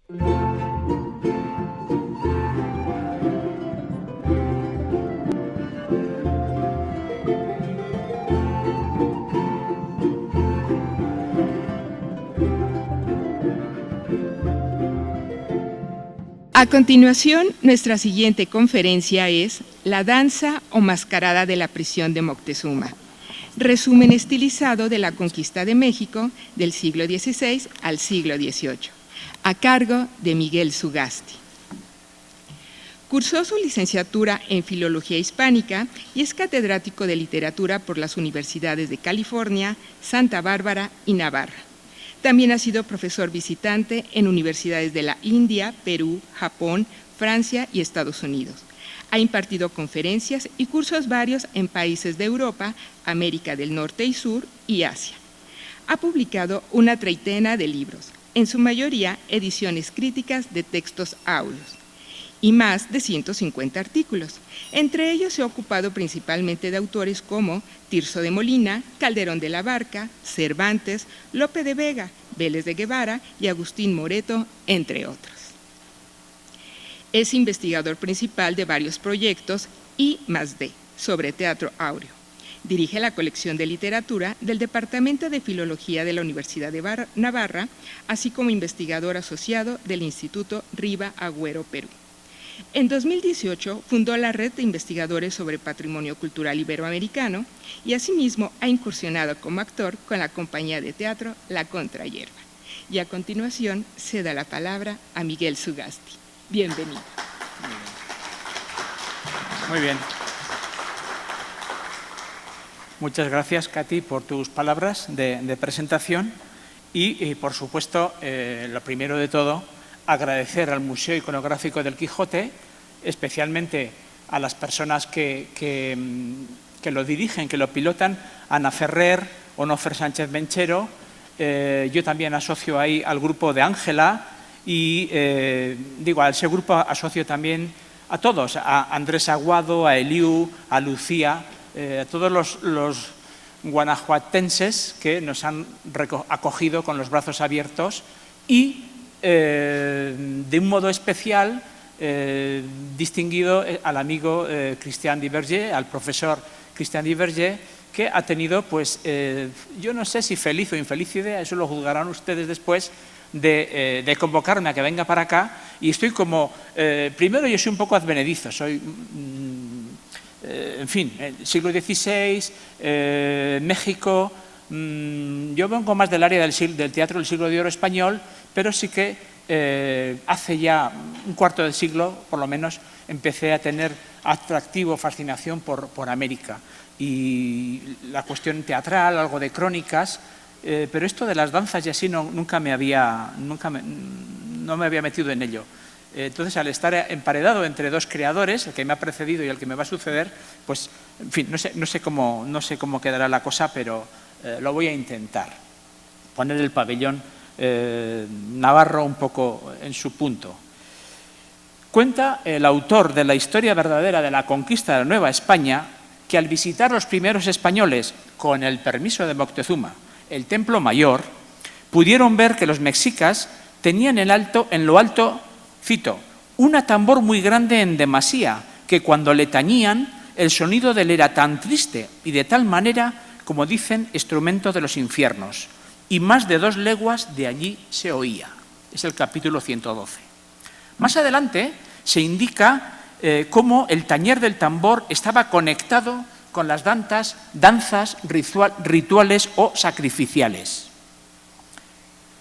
A continuación, nuestra siguiente conferencia es La danza o mascarada de la prisión de Moctezuma, resumen estilizado de la conquista de México del siglo XVI al siglo XVIII, a cargo de Miguel Sugasti. Cursó su licenciatura en Filología Hispánica y es catedrático de Literatura por las Universidades de California, Santa Bárbara y Navarra. También ha sido profesor visitante en universidades de la India, Perú, Japón, Francia y Estados Unidos. Ha impartido conferencias y cursos varios en países de Europa, América del Norte y Sur y Asia. Ha publicado una treintena de libros, en su mayoría ediciones críticas de textos áureos, y más de 150 artículos. Entre ellos se ha ocupado principalmente de autores como Tirso de Molina, Calderón de la Barca, Cervantes, Lope de Vega, Vélez de Guevara y Agustín Moreto, entre otros. Es investigador principal de varios proyectos I+D sobre teatro áureo. Dirige la colección de literatura del Departamento de Filología de la Universidad de Navarra, así como investigador asociado del Instituto Riva Agüero, Perú. En 2018 fundó la Red de Investigadores sobre Patrimonio Cultural Iberoamericano y asimismo ha incursionado como actor con la compañía de teatro La Contrahierba. Y a continuación se da la palabra a Miguel Sugasti. Bienvenido. Muy bien. Muchas gracias, Katy, por tus palabras de presentación y, por supuesto, lo primero de todo, agradecer al Museo Iconográfico del Quijote, especialmente a las personas que lo dirigen, que lo pilotan, Ana Ferrer, Onofre Sánchez Menchero. Yo también asocio ahí al grupo de Ángela y, a ese grupo asocio también a todos, a Andrés Aguado, a Eliu, a Lucía, a todos los guanajuatenses que nos han acogido con los brazos abiertos y de un modo especial distinguido al amigo Christian Diverger, al profesor Christian Diverger, que ha tenido, pues, yo no sé si feliz o infeliz idea, eso lo juzgarán ustedes después, de convocarme a que venga para acá. Y estoy como, primero yo soy un poco advenedizo, soy, en fin, siglo XVI, México. Yo vengo más del área del teatro del siglo de oro español, pero sí que hace ya un cuarto de siglo, por lo menos, empecé a tener atractivo, fascinación por América. Y la cuestión teatral, algo de crónicas, pero esto de las danzas y así no me había metido en ello. Entonces, al estar emparedado entre dos creadores, el que me ha precedido y el que me va a suceder, pues, en fin, no sé cómo quedará la cosa, pero lo voy a intentar. Poner el pabellón navarro un poco en su punto. Cuenta el autor de la historia verdadera de la conquista de la Nueva España que al visitar los primeros españoles, con el permiso de Moctezuma, el Templo Mayor, pudieron ver que los mexicas tenían en lo alto, cito, una tambor muy grande en demasía, que cuando le tañían, el sonido de él era tan triste y de tal manera, como dicen, instrumento de los infiernos, y más de 2 leguas de allí se oía. Es el capítulo 112. Más adelante se indica cómo el tañer del tambor estaba conectado con las danzas rituales o sacrificiales.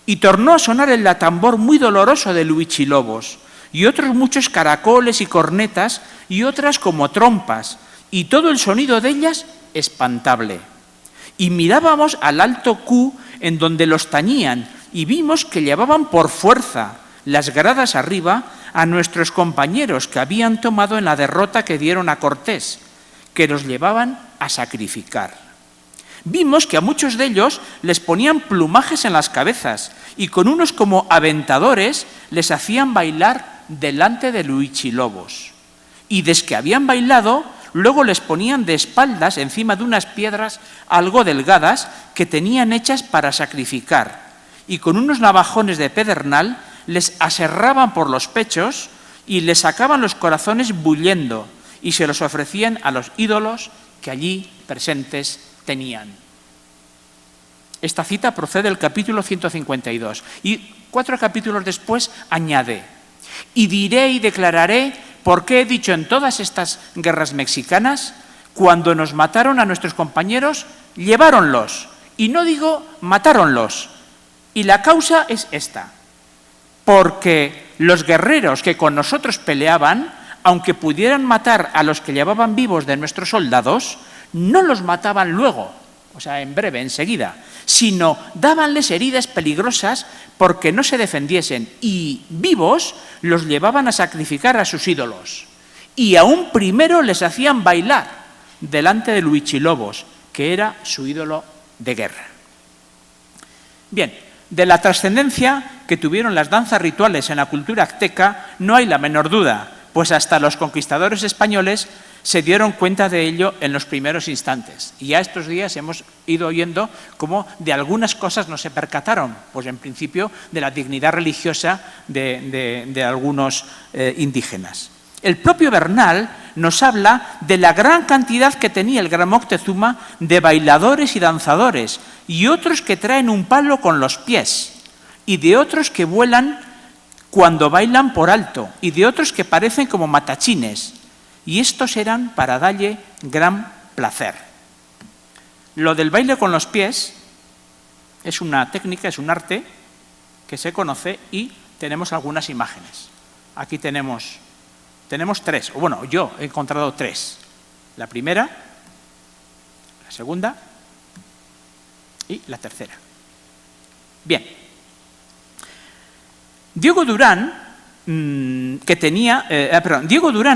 Y tornó a sonar el tambor muy doloroso de Huichilobos, y otros muchos caracoles y cornetas, y otras como trompas, y todo el sonido de ellas espantable. Y mirábamos al alto Q en donde los tañían, y vimos que llevaban por fuerza las gradas arriba a nuestros compañeros que habían tomado en la derrota que dieron a Cortés, que los llevaban a sacrificar. Vimos que a muchos de ellos les ponían plumajes en las cabezas y con unos como aventadores les hacían bailar delante de Huichilobos. Y desde que habían bailado, luego les ponían de espaldas encima de unas piedras algo delgadas que tenían hechas para sacrificar, y con unos navajones de pedernal les aserraban por los pechos y les sacaban los corazones bullendo y se los ofrecían a los ídolos que allí presentes tenían. Esta cita procede del capítulo 152 y 4 capítulos después añade: y diré y declararé por qué he dicho en todas estas guerras mexicanas, cuando nos mataron a nuestros compañeros, lleváronlos, y no digo matáronlos, y la causa es esta, porque los guerreros que con nosotros peleaban, aunque pudieran matar a los que llevaban vivos de nuestros soldados, no los mataban luego, o sea, en breve, enseguida, sino dábanles heridas peligrosas porque no se defendiesen y, vivos, los llevaban a sacrificar a sus ídolos. Y aún primero les hacían bailar delante del Huichilobos, que era su ídolo de guerra. Bien, de la trascendencia que tuvieron las danzas rituales en la cultura azteca no hay la menor duda, pues hasta los conquistadores españoles se dieron cuenta de ello en los primeros instantes. Y ya estos días hemos ido oyendo cómo de algunas cosas no se percataron, pues en principio de la dignidad religiosa de algunos indígenas. El propio Bernal nos habla de la gran cantidad que tenía el Gran Moctezuma de bailadores y danzadores, y otros que traen un palo con los pies, y de otros que vuelan cuando bailan por alto, y de otros que parecen como matachines, y estos eran para darle gran placer. Lo del baile con los pies es una técnica, es un arte que se conoce y tenemos algunas imágenes. Aquí tenemos 3, o bueno, yo he encontrado 3. La primera, la segunda y la tercera. Bien. Diego Durán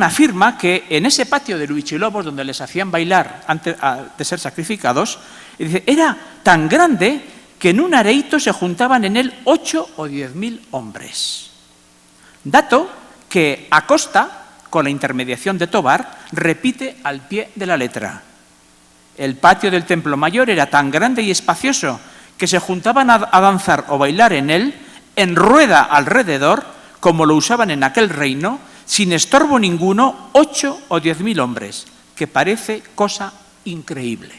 afirma que en ese patio de Huichilobos, donde les hacían bailar antes de ser sacrificados, dice, era tan grande que en un areito se juntaban en él 8 o 10.000 hombres. Dato que Acosta, con la intermediación de Tobar, repite al pie de la letra. El patio del Templo Mayor era tan grande y espacioso que se juntaban a danzar o bailar en él, en rueda alrededor, como lo usaban en aquel reino, sin estorbo ninguno, 8 o 10.000 hombres, que parece cosa increíble.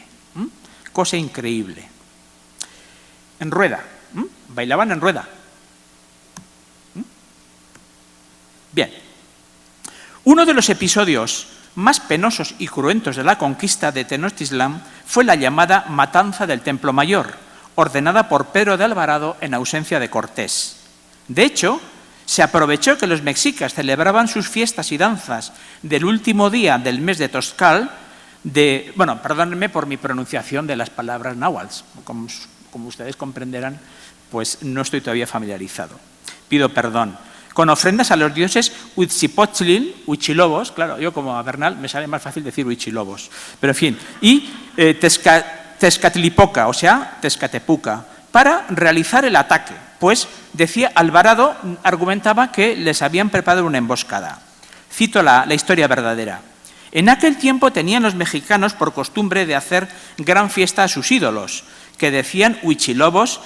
Cosa increíble. En rueda. Bailaban en rueda. Bien. Uno de los episodios más penosos y cruentos de la conquista de Tenochtitlán fue la llamada Matanza del Templo Mayor, ordenada por Pedro de Alvarado en ausencia de Cortés. De hecho, se aprovechó que los mexicas celebraban sus fiestas y danzas del último día del mes de Toscal, perdónenme por mi pronunciación de las palabras náhuatl, como ustedes comprenderán, pues no estoy todavía familiarizado. Pido perdón. Con ofrendas a los dioses Huitzilopochtli, Huichilobos, claro, yo como a Bernal me sale más fácil decir Huichilobos, pero en fin, y Tezcatlipoca, o sea, Tezcatepuca, para realizar el ataque, pues, decía Alvarado, argumentaba que les habían preparado una emboscada. Cito la historia verdadera. En aquel tiempo tenían los mexicanos por costumbre de hacer gran fiesta a sus ídolos, que decían Huichilobos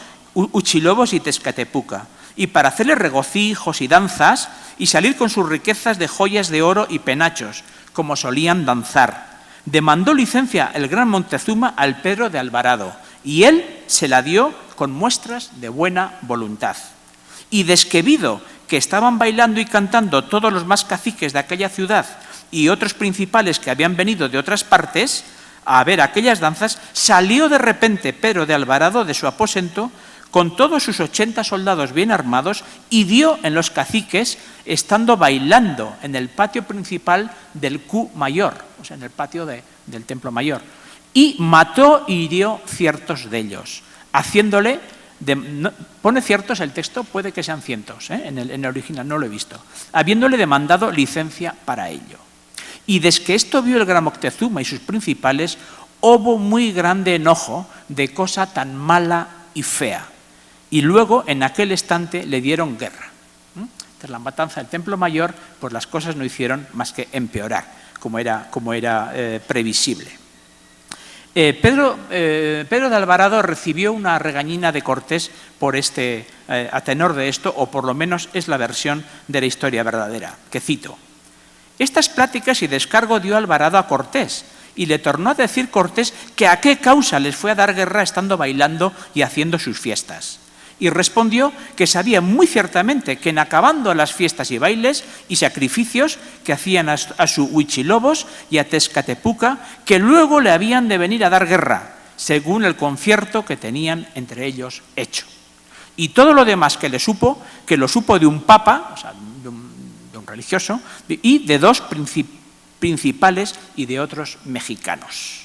y Tezcatepuca, y para hacerles regocijos y danzas y salir con sus riquezas de joyas de oro y penachos, como solían danzar. Demandó licencia el gran Montezuma al Pedro de Alvarado, y él se la dio con muestras de buena voluntad. Y desquebido que estaban bailando y cantando todos los más caciques de aquella ciudad y otros principales que habían venido de otras partes a ver aquellas danzas, salió de repente Pedro de Alvarado de su aposento con todos sus 80 soldados bien armados y dio en los caciques estando bailando en el patio principal del Q Mayor, o sea, en el patio del Templo Mayor, y mató y hirió ciertos de ellos, haciéndole, pone ciertos el texto, puede que sean cientos, en el original no lo he visto, habiéndole demandado licencia para ello. Y desde que esto vio el gran Moctezuma y sus principales, hubo muy grande enojo de cosa tan mala y fea. Y luego, en aquel instante, le dieron guerra. Tras la matanza del Templo Mayor, pues las cosas no hicieron más que empeorar, como era previsible. Pedro de Alvarado recibió una regañina de Cortés por a tenor de esto, o por lo menos es la versión de la historia verdadera, que cito: «Estas pláticas y descargo dio Alvarado a Cortés, y le tornó a decir Cortés que a qué causa les fue a dar guerra estando bailando y haciendo sus fiestas. Y respondió que sabía muy ciertamente que en acabando las fiestas y bailes y sacrificios que hacían a su Huichilobos y a Tezcatepuca, que luego le habían de venir a dar guerra, según el concierto que tenían entre ellos hecho. Y todo lo demás que lo supo de un papa, o sea, de un religioso, y de dos principales y de otros mexicanos.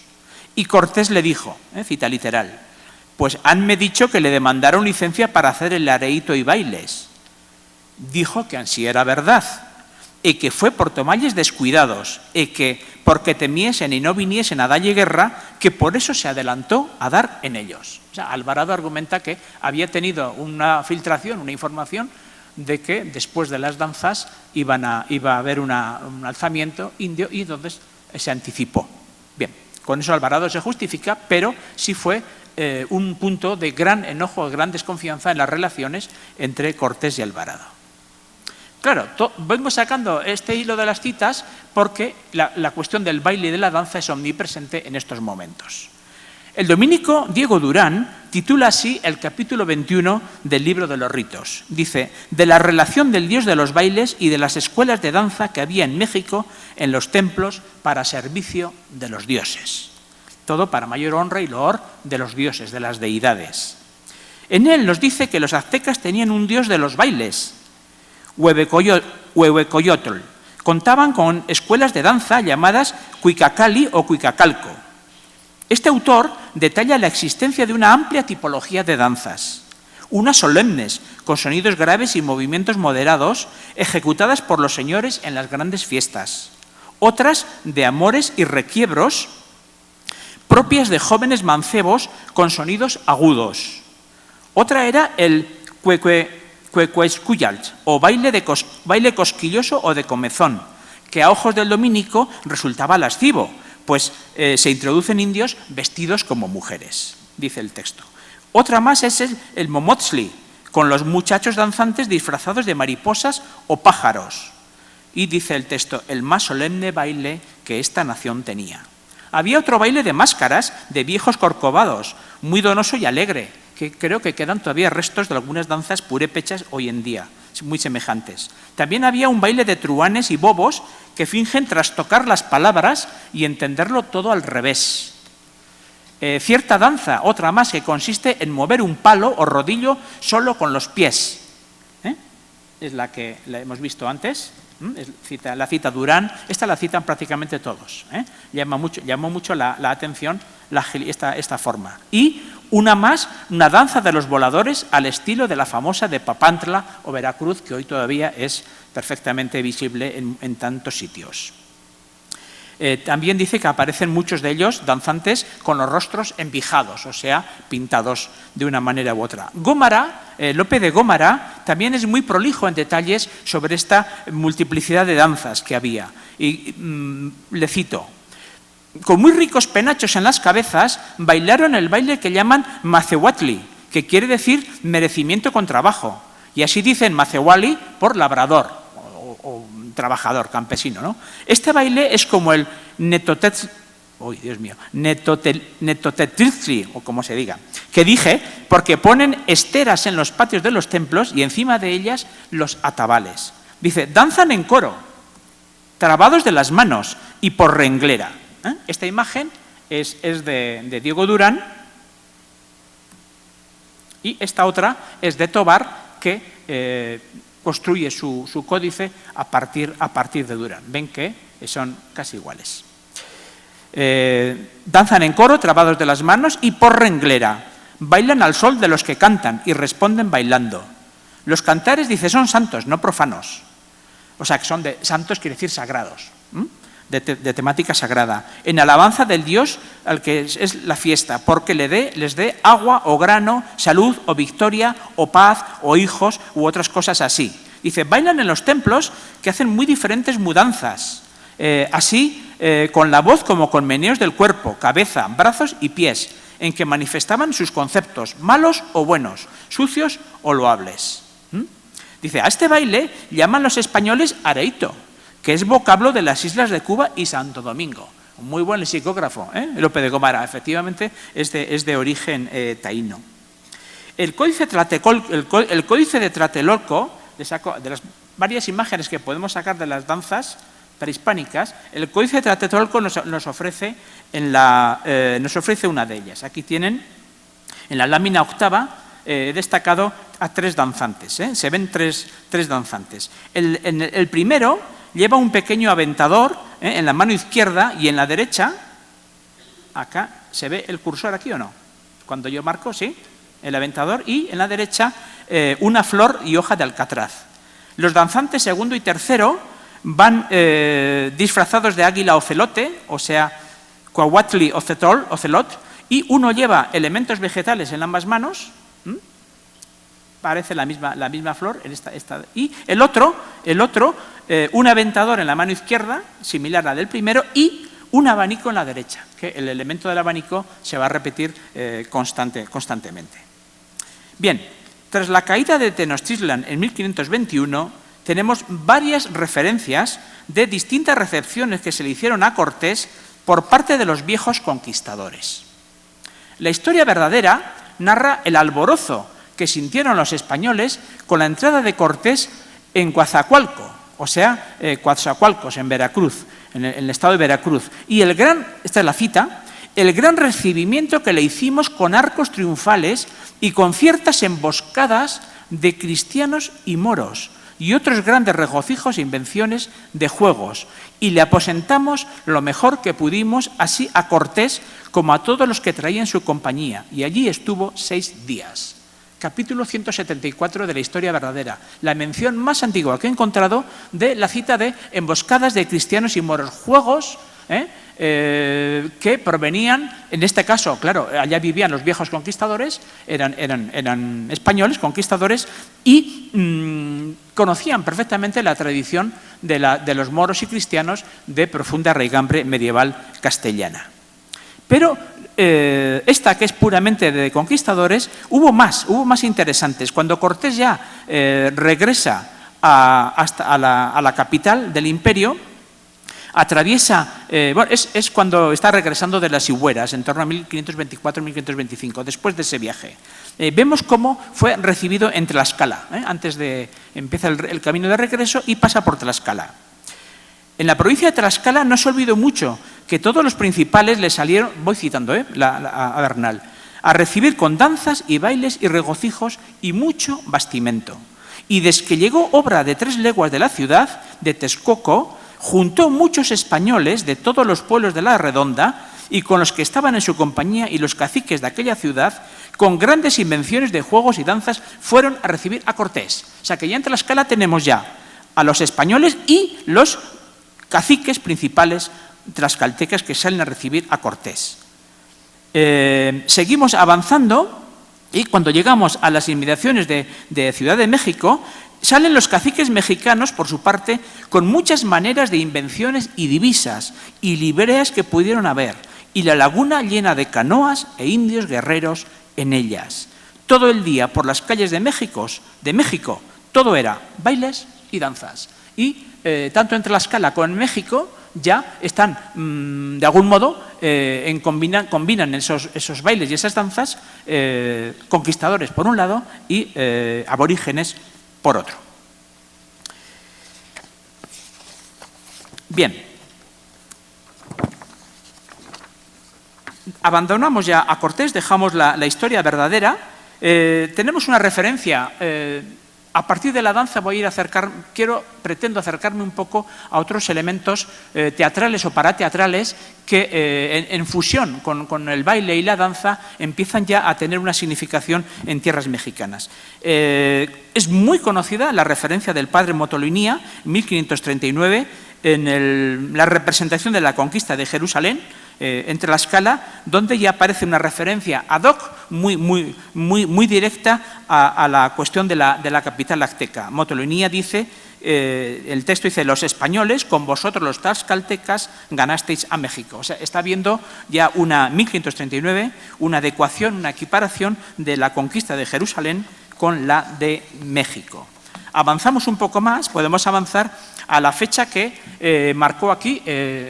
Y Cortés le dijo, cita literal: pues hanme dicho que le demandaron licencia para hacer el areíto y bailes. Dijo que ansí era verdad, y que fue por tomalles descuidados, y que porque temiesen y no viniesen a dalle guerra, que por eso se adelantó a dar en ellos. O sea, Alvarado argumenta que había tenido una filtración, una información de que después de las danzas iba a haber un alzamiento indio, y entonces se anticipó. Bien, con eso Alvarado se justifica, pero sí fue un punto de gran enojo, de gran desconfianza en las relaciones entre Cortés y Alvarado. Claro, vengo sacando este hilo de las citas porque la cuestión del baile y de la danza es omnipresente en estos momentos. El dominico Diego Durán titula así el capítulo 21 del libro de los ritos. Dice: de la relación del dios de los bailes y de las escuelas de danza que había en México en los templos para servicio de los dioses. Todo para mayor honra y loor de los dioses, de las deidades. En él nos dice que los aztecas tenían un dios de los bailes, Huehuecoyotl. Contaban con escuelas de danza llamadas Cuicacali o Cuicacalco. Este autor detalla la existencia de una amplia tipología de danzas, unas solemnes, con sonidos graves y movimientos moderados, ejecutadas por los señores en las grandes fiestas, otras de amores y requiebros, propias de jóvenes mancebos con sonidos agudos. Otra era el cuecuescuyalt, o baile cosquilloso o de comezón, que a ojos del dominico resultaba lascivo, pues se introducen indios vestidos como mujeres, dice el texto. Otra más es el momotzli, con los muchachos danzantes disfrazados de mariposas o pájaros. Y dice el texto, el más solemne baile que esta nación tenía. Había otro baile de máscaras de viejos corcovados, muy donoso y alegre, que creo que quedan todavía restos de algunas danzas purépechas hoy en día, muy semejantes. También había un baile de truanes y bobos que fingen trastocar las palabras y entenderlo todo al revés. Cierta danza, otra más, que consiste en mover un palo o rodillo solo con los pies. Es la que la hemos visto antes. La cita Durán, esta la citan prácticamente todos. Llamó mucho la atención esta forma. Y una más, una danza de los voladores al estilo de la famosa de Papantla o Veracruz, que hoy todavía es perfectamente visible en tantos sitios. También dice que aparecen muchos de ellos danzantes con los rostros envijados, o sea, pintados de una manera u otra. Gómara, Lope de Gómara, también es muy prolijo en detalles sobre esta multiplicidad de danzas que había. Y le cito: con muy ricos penachos en las cabezas, bailaron el baile que llaman macehuatli, que quiere decir merecimiento con trabajo. Y así dicen macehuali por labrador o trabajador, campesino, ¿no? Este baile es como el netotetlitli, o como se diga, que dije, porque ponen esteras en los patios de los templos y encima de ellas los atabales. Dice, danzan en coro, trabados de las manos y por renglera. Esta imagen es de Diego Durán y esta otra es de Tobar, que construye su códice a partir de Durán. Ven que son casi iguales. Danzan en coro, trabados de las manos y por renglera. Bailan al sol de los que cantan y responden bailando. Los cantares, dice, son santos, no profanos. O sea, que son de santos, quiere decir sagrados, de temática sagrada. En alabanza del Dios al que es la fiesta, porque les dé agua o grano, salud o victoria o paz o hijos u otras cosas así. Dice, bailan en los templos que hacen muy diferentes mudanzas. Así con la voz como con meneos del cuerpo, cabeza, brazos y pies, en que manifestaban sus conceptos, malos o buenos, sucios o loables. Dice, a este baile llaman los españoles areito, que es vocablo de las islas de Cuba y Santo Domingo. Un muy buen lexicógrafo, Lope de Gomara, efectivamente es de origen taíno. El Códice de Tlatelolco, de las varias imágenes que podemos sacar de las danzas prehispánicas, el Códice de Tlatelolco nos ofrece una de ellas. Aquí tienen, en la lámina octava, he destacado a 3 danzantes. Se ven tres danzantes. El primero lleva un pequeño aventador en la mano izquierda y en la derecha, acá, ¿se ve el cursor aquí o no? Cuando yo marco, sí, el aventador, y en la derecha una flor y hoja de alcatraz. Los danzantes segundo y tercero van disfrazados de águila ocelote, o sea, Cuauhtli ocelot, y uno lleva elementos vegetales en ambas manos, parece la misma flor, y el otro un aventador en la mano izquierda, similar a la del primero, y un abanico en la derecha, que el elemento del abanico se va a repetir constantemente. Bien, tras la caída de Tenochtitlan en 1521, tenemos varias referencias de distintas recepciones que se le hicieron a Cortés por parte de los viejos conquistadores. La historia verdadera narra el alborozo que sintieron los españoles con la entrada de Cortés en Coatzacoalcos, o sea, Coatzacoalcos, en Veracruz, en el estado de Veracruz. Y esta es la cita, el gran recibimiento que le hicimos con arcos triunfales y con ciertas emboscadas de cristianos y moros, y otros grandes regocijos e invenciones de juegos, y le aposentamos lo mejor que pudimos, así a Cortés como a todos los que traían su compañía, y allí estuvo 6 días. Capítulo 174 de la historia verdadera, la mención más antigua que he encontrado de la cita de emboscadas de cristianos y moros, juegos que provenían, en este caso, claro, allá vivían los viejos conquistadores, eran españoles conquistadores y conocían perfectamente la tradición de los moros y cristianos de profunda raigambre medieval castellana. Pero esta, que es puramente de conquistadores, hubo más interesantes. Cuando Cortés ya regresa a la capital del imperio, atraviesa, es cuando está regresando de las Higueras, en torno a 1524-1525, después de ese viaje. Vemos cómo fue recibido en Tlaxcala, empieza el camino de regreso y pasa por Tlaxcala. En la provincia de Tlaxcala no se olvidó mucho que todos los principales le salieron, voy citando a Bernal, a recibir con danzas y bailes y regocijos y mucho bastimento. Y desde que llegó obra de 3 leguas de la ciudad de Texcoco, juntó muchos españoles de todos los pueblos de la redonda y con los que estaban en su compañía y los caciques de aquella ciudad, con grandes invenciones de juegos y danzas, fueron a recibir a Cortés. O sea que ya en Tlaxcala tenemos ya a los españoles y los caciques principales tlaxcaltecas que salen a recibir a Cortés. Seguimos avanzando y cuando llegamos a las inmediaciones de Ciudad de México, salen los caciques mexicanos, por su parte, con muchas maneras de invenciones y divisas y libreas que pudieron haber, y la laguna llena de canoas e indios guerreros en ellas. Todo el día por las calles de México, todo era bailes y danzas. Y tanto en Tlaxcala como en México ya están, de algún modo, combinan esos bailes y esas danzas, conquistadores por un lado y aborígenes por otro. Bien. Abandonamos ya a Cortés, dejamos la historia verdadera. Tenemos una referencia. A partir de la danza pretendo acercarme un poco a otros elementos teatrales o parateatrales que en fusión con el baile y la danza empiezan ya a tener una significación en tierras mexicanas. Es muy conocida la referencia del padre Motolinia, 1539, en la representación de la conquista de Jerusalén, en Tlaxcala, donde ya aparece una referencia ad hoc muy directa a la cuestión de la capital azteca. Motolinia dice el texto dice: los españoles, con vosotros los tlaxcaltecas, ganasteis a México. O sea, está viendo ya 1539, una adecuación, una equiparación de la conquista de Jerusalén con la de México. Avanzamos un poco más, podemos avanzar a la fecha que marcó aquí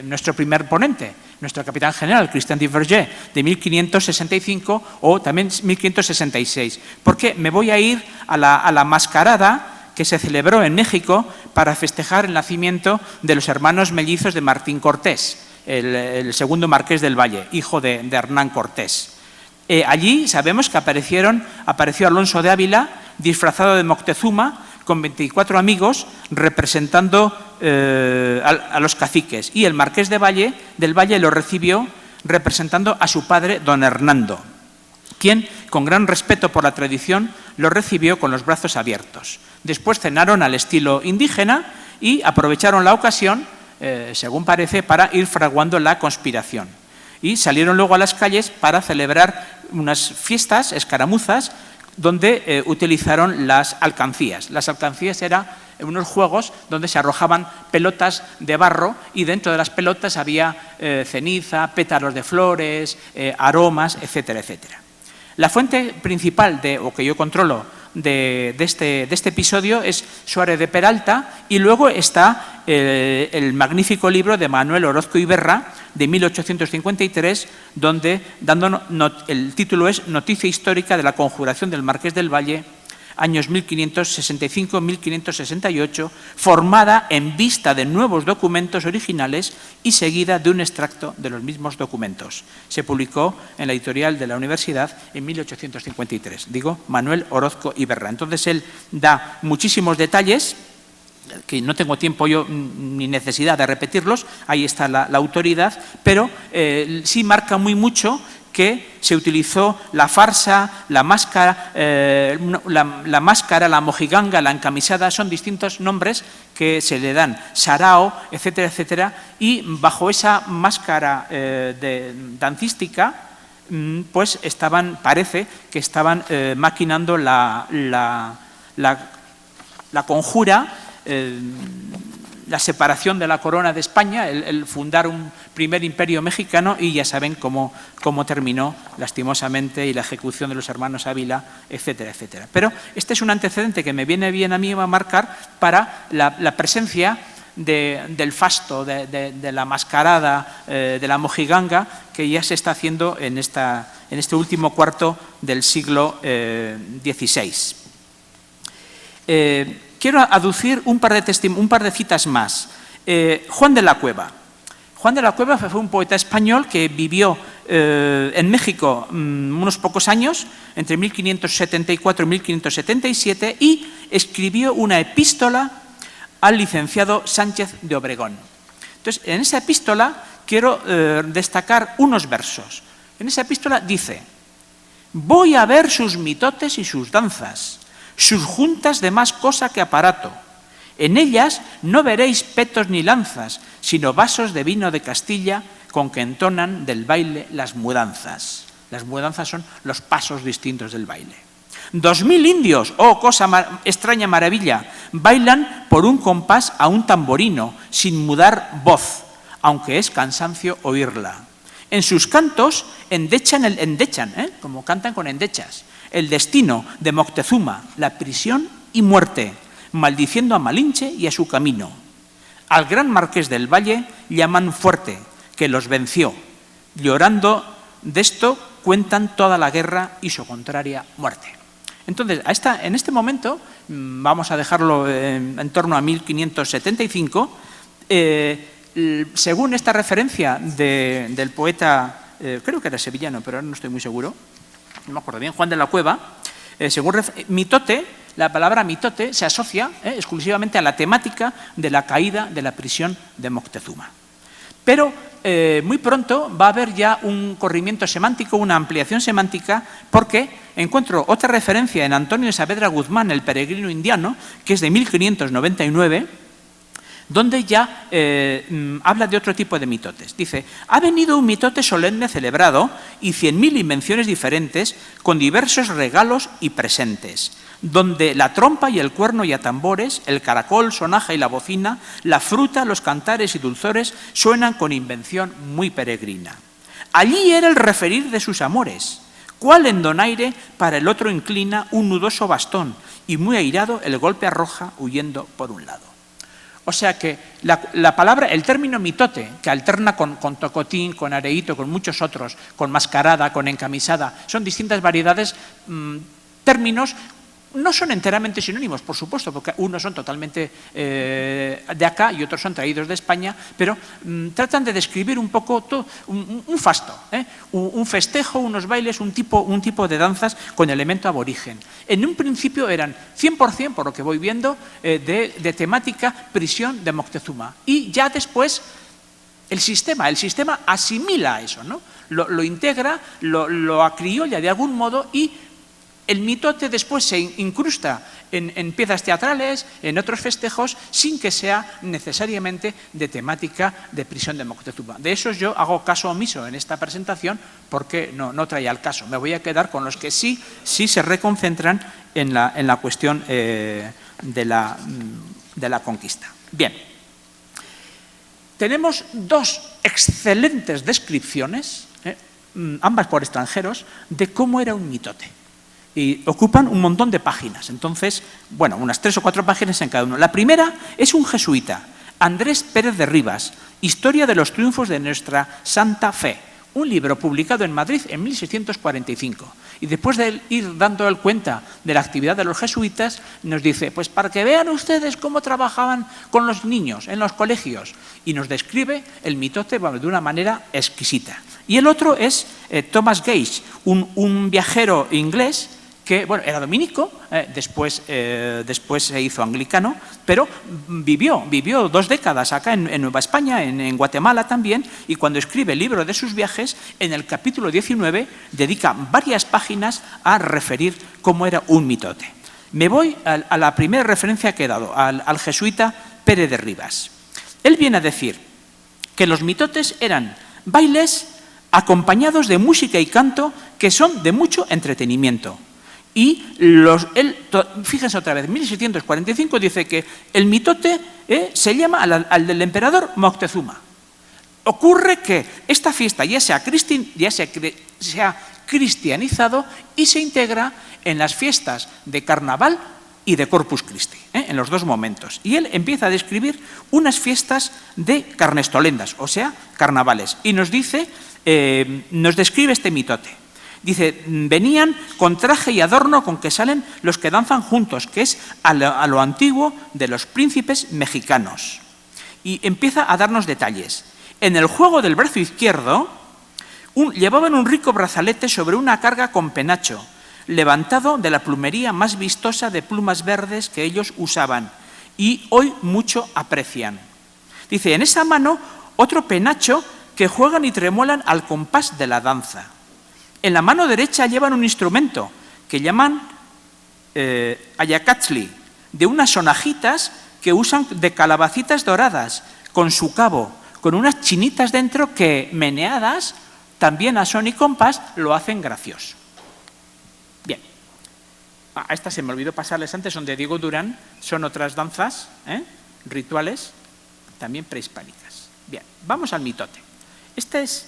nuestro primer ponente, nuestro capitán general, Christian de Vergé, de 1565 o también 1566. Porque me voy a ir a la mascarada que se celebró en México para festejar el nacimiento de los hermanos mellizos de Martín Cortés, el segundo marqués del Valle, hijo de Hernán Cortés. Allí sabemos que apareció Alonso de Ávila disfrazado de Moctezuma con 24 amigos representando a los caciques, y el marqués del Valle lo recibió representando a su padre, don Hernando, quien, con gran respeto por la tradición, lo recibió con los brazos abiertos. Después cenaron al estilo indígena y aprovecharon la ocasión, según parece, para ir fraguando la conspiración. Y salieron luego a las calles para celebrar unas fiestas, escaramuzas, donde utilizaron las alcancías. Las alcancías eran unos juegos donde se arrojaban pelotas de barro y dentro de las pelotas había ceniza, pétalos de flores, aromas, etcétera, etcétera. La fuente principal, o que yo controlo, de este episodio es Suárez de Peralta, y luego está el magnífico libro de Manuel Orozco y Berra, de 1853, donde el título es Noticia histórica de la conjuración del Marqués del Valle, años 1565-1568, formada en vista de nuevos documentos originales y seguida de un extracto de los mismos documentos. Se publicó en la editorial de la universidad en 1853. Digo, Manuel Orozco y Berra. Entonces él da muchísimos detalles, que no tengo tiempo yo ni necesidad de repetirlos, ahí está la autoridad, pero sí marca muy mucho que se utilizó la farsa, la máscara, la mojiganga, la encamisada, son distintos nombres que se le dan, sarao, etcétera, etcétera, y bajo esa máscara dancística, pues parece que estaban maquinando la conjura, la separación de la corona de España, el fundar un primer imperio mexicano, y ya saben cómo terminó lastimosamente, y la ejecución de los hermanos Ávila, etcétera, etcétera. Pero este es un antecedente que me viene bien a mí a marcar para la presencia del fasto, de la mascarada, de la mojiganga, que ya se está haciendo en este último cuarto del siglo XVI. Quiero aducir un par de citas más. Juan de la Cueva. Juan de la Cueva fue un poeta español que vivió en México unos pocos años, entre 1574 y 1577, y escribió una epístola al licenciado Sánchez de Obregón. Entonces, en esa epístola quiero destacar unos versos. En esa epístola dice: voy a ver sus mitotes y sus danzas, sus juntas de más cosa que aparato. En ellas no veréis petos ni lanzas, sino vasos de vino de Castilla con que entonan del baile las mudanzas. Las mudanzas son los pasos distintos del baile. 2000 indios, oh cosa extraña maravilla, bailan por un compás a un tamborino, sin mudar voz, aunque es cansancio oírla. En sus cantos endechan, como cantan con endechas, el destino de Moctezuma, la prisión y muerte, maldiciendo a Malinche y a su camino. Al gran marqués del Valle llaman fuerte, que los venció. Llorando de esto cuentan toda la guerra y su contraria muerte. Entonces, en este momento, vamos a dejarlo en torno a 1575, según esta referencia del poeta, creo que era sevillano, pero ahora no estoy muy seguro, no me acuerdo bien, Juan de la Cueva, según mitote, la palabra mitote se asocia exclusivamente a la temática de la caída de la prisión de Moctezuma. Pero muy pronto va a haber ya un corrimiento semántico, una ampliación semántica, porque encuentro otra referencia en Antonio de Saavedra Guzmán, el peregrino indiano, que es de 1599, donde ya habla de otro tipo de mitotes. Dice, ha venido un mitote solemne celebrado y 100.000 invenciones diferentes con diversos regalos y presentes, donde la trompa y el cuerno y a tambores, el caracol, sonaja y la bocina, la fruta, los cantares y dulzores suenan con invención muy peregrina. Allí era el referir de sus amores, cual en donaire para el otro inclina un nudoso bastón y muy airado el golpe arroja huyendo por un lado. O sea que la palabra, el término mitote, que alterna con tocotín, con areíto, con muchos otros, con mascarada, con encamisada, son distintas variedades, términos. No son enteramente sinónimos, por supuesto, porque unos son totalmente de acá y otros son traídos de España, pero tratan de describir un poco todo, un fasto, un festejo, unos bailes, un tipo de danzas con elemento aborigen. En un principio eran 100%, por lo que voy viendo, de temática prisión de Moctezuma. Y ya después el sistema asimila eso, ¿no? Lo integra, lo acriolla de algún modo y el mitote después se incrusta en piezas teatrales, en otros festejos, sin que sea necesariamente de temática de prisión de Moctezuma. De esos yo hago caso omiso en esta presentación porque no traía el caso. Me voy a quedar con los que sí se reconcentran en la cuestión de la conquista. Bien, tenemos dos excelentes descripciones, ambas por extranjeros, de cómo era un mitote. Y ocupan un montón de páginas. Entonces, bueno, unas 3 o 4 páginas en cada uno. La primera es un jesuita, Andrés Pérez de Ribas, Historia de los triunfos de nuestra Santa Fe, un libro publicado en Madrid en 1645. Y después de ir dando él cuenta de la actividad de los jesuitas, nos dice, pues para que vean ustedes cómo trabajaban con los niños en los colegios. Y nos describe el mitote de una manera exquisita. Y el otro es Thomas Gage, un viajero inglés que, bueno, era dominico, después se hizo anglicano, pero vivió 2 décadas acá en Nueva España, en Guatemala también, y cuando escribe el libro de sus viajes, en el capítulo 19 dedica varias páginas a referir cómo era un mitote. Me voy a la primera referencia que he dado, al jesuita Pérez de Ribas. Él viene a decir que los mitotes eran bailes acompañados de música y canto que son de mucho entretenimiento. Y fíjense otra vez, en 1645 dice que el mitote se llama al del emperador Moctezuma. Ocurre que esta fiesta ya se ha cristianizado y se integra en las fiestas de carnaval y de Corpus Christi, en los dos momentos. Y él empieza a describir unas fiestas de carnestolendas, o sea, carnavales. Y nos describe este mitote. Dice, venían con traje y adorno con que salen los que danzan juntos, que es a lo antiguo de los príncipes mexicanos. Y empieza a darnos detalles. En el juego del brazo izquierdo, llevaban un rico brazalete sobre una carga con penacho, levantado de la plumería más vistosa de plumas verdes que ellos usaban, y hoy mucho aprecian. Dice, en esa mano, otro penacho que juegan y tremolan al compás de la danza. En la mano derecha llevan un instrumento que llaman ayacatzli, de unas sonajitas que usan de calabacitas doradas, con su cabo, con unas chinitas dentro que, meneadas, también a son y compás, lo hacen gracioso. Bien. A esta se me olvidó pasarles antes, son de Diego Durán, son otras danzas, rituales, también prehispánicas. Bien, vamos al mitote. Este es...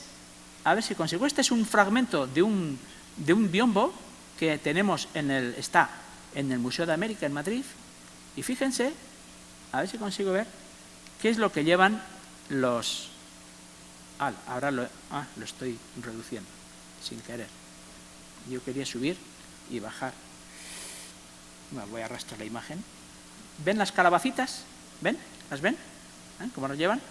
A ver si consigo. Este es un fragmento de un biombo que tenemos está en el Museo de América en Madrid. Y fíjense, a ver si consigo ver qué es lo que llevan los... ahora lo estoy reduciendo, sin querer. Yo quería subir y bajar. Bueno, voy a arrastrar la imagen. ¿Ven las calabacitas? ¿Ven? ¿Las ven? ¿Cómo las llevan?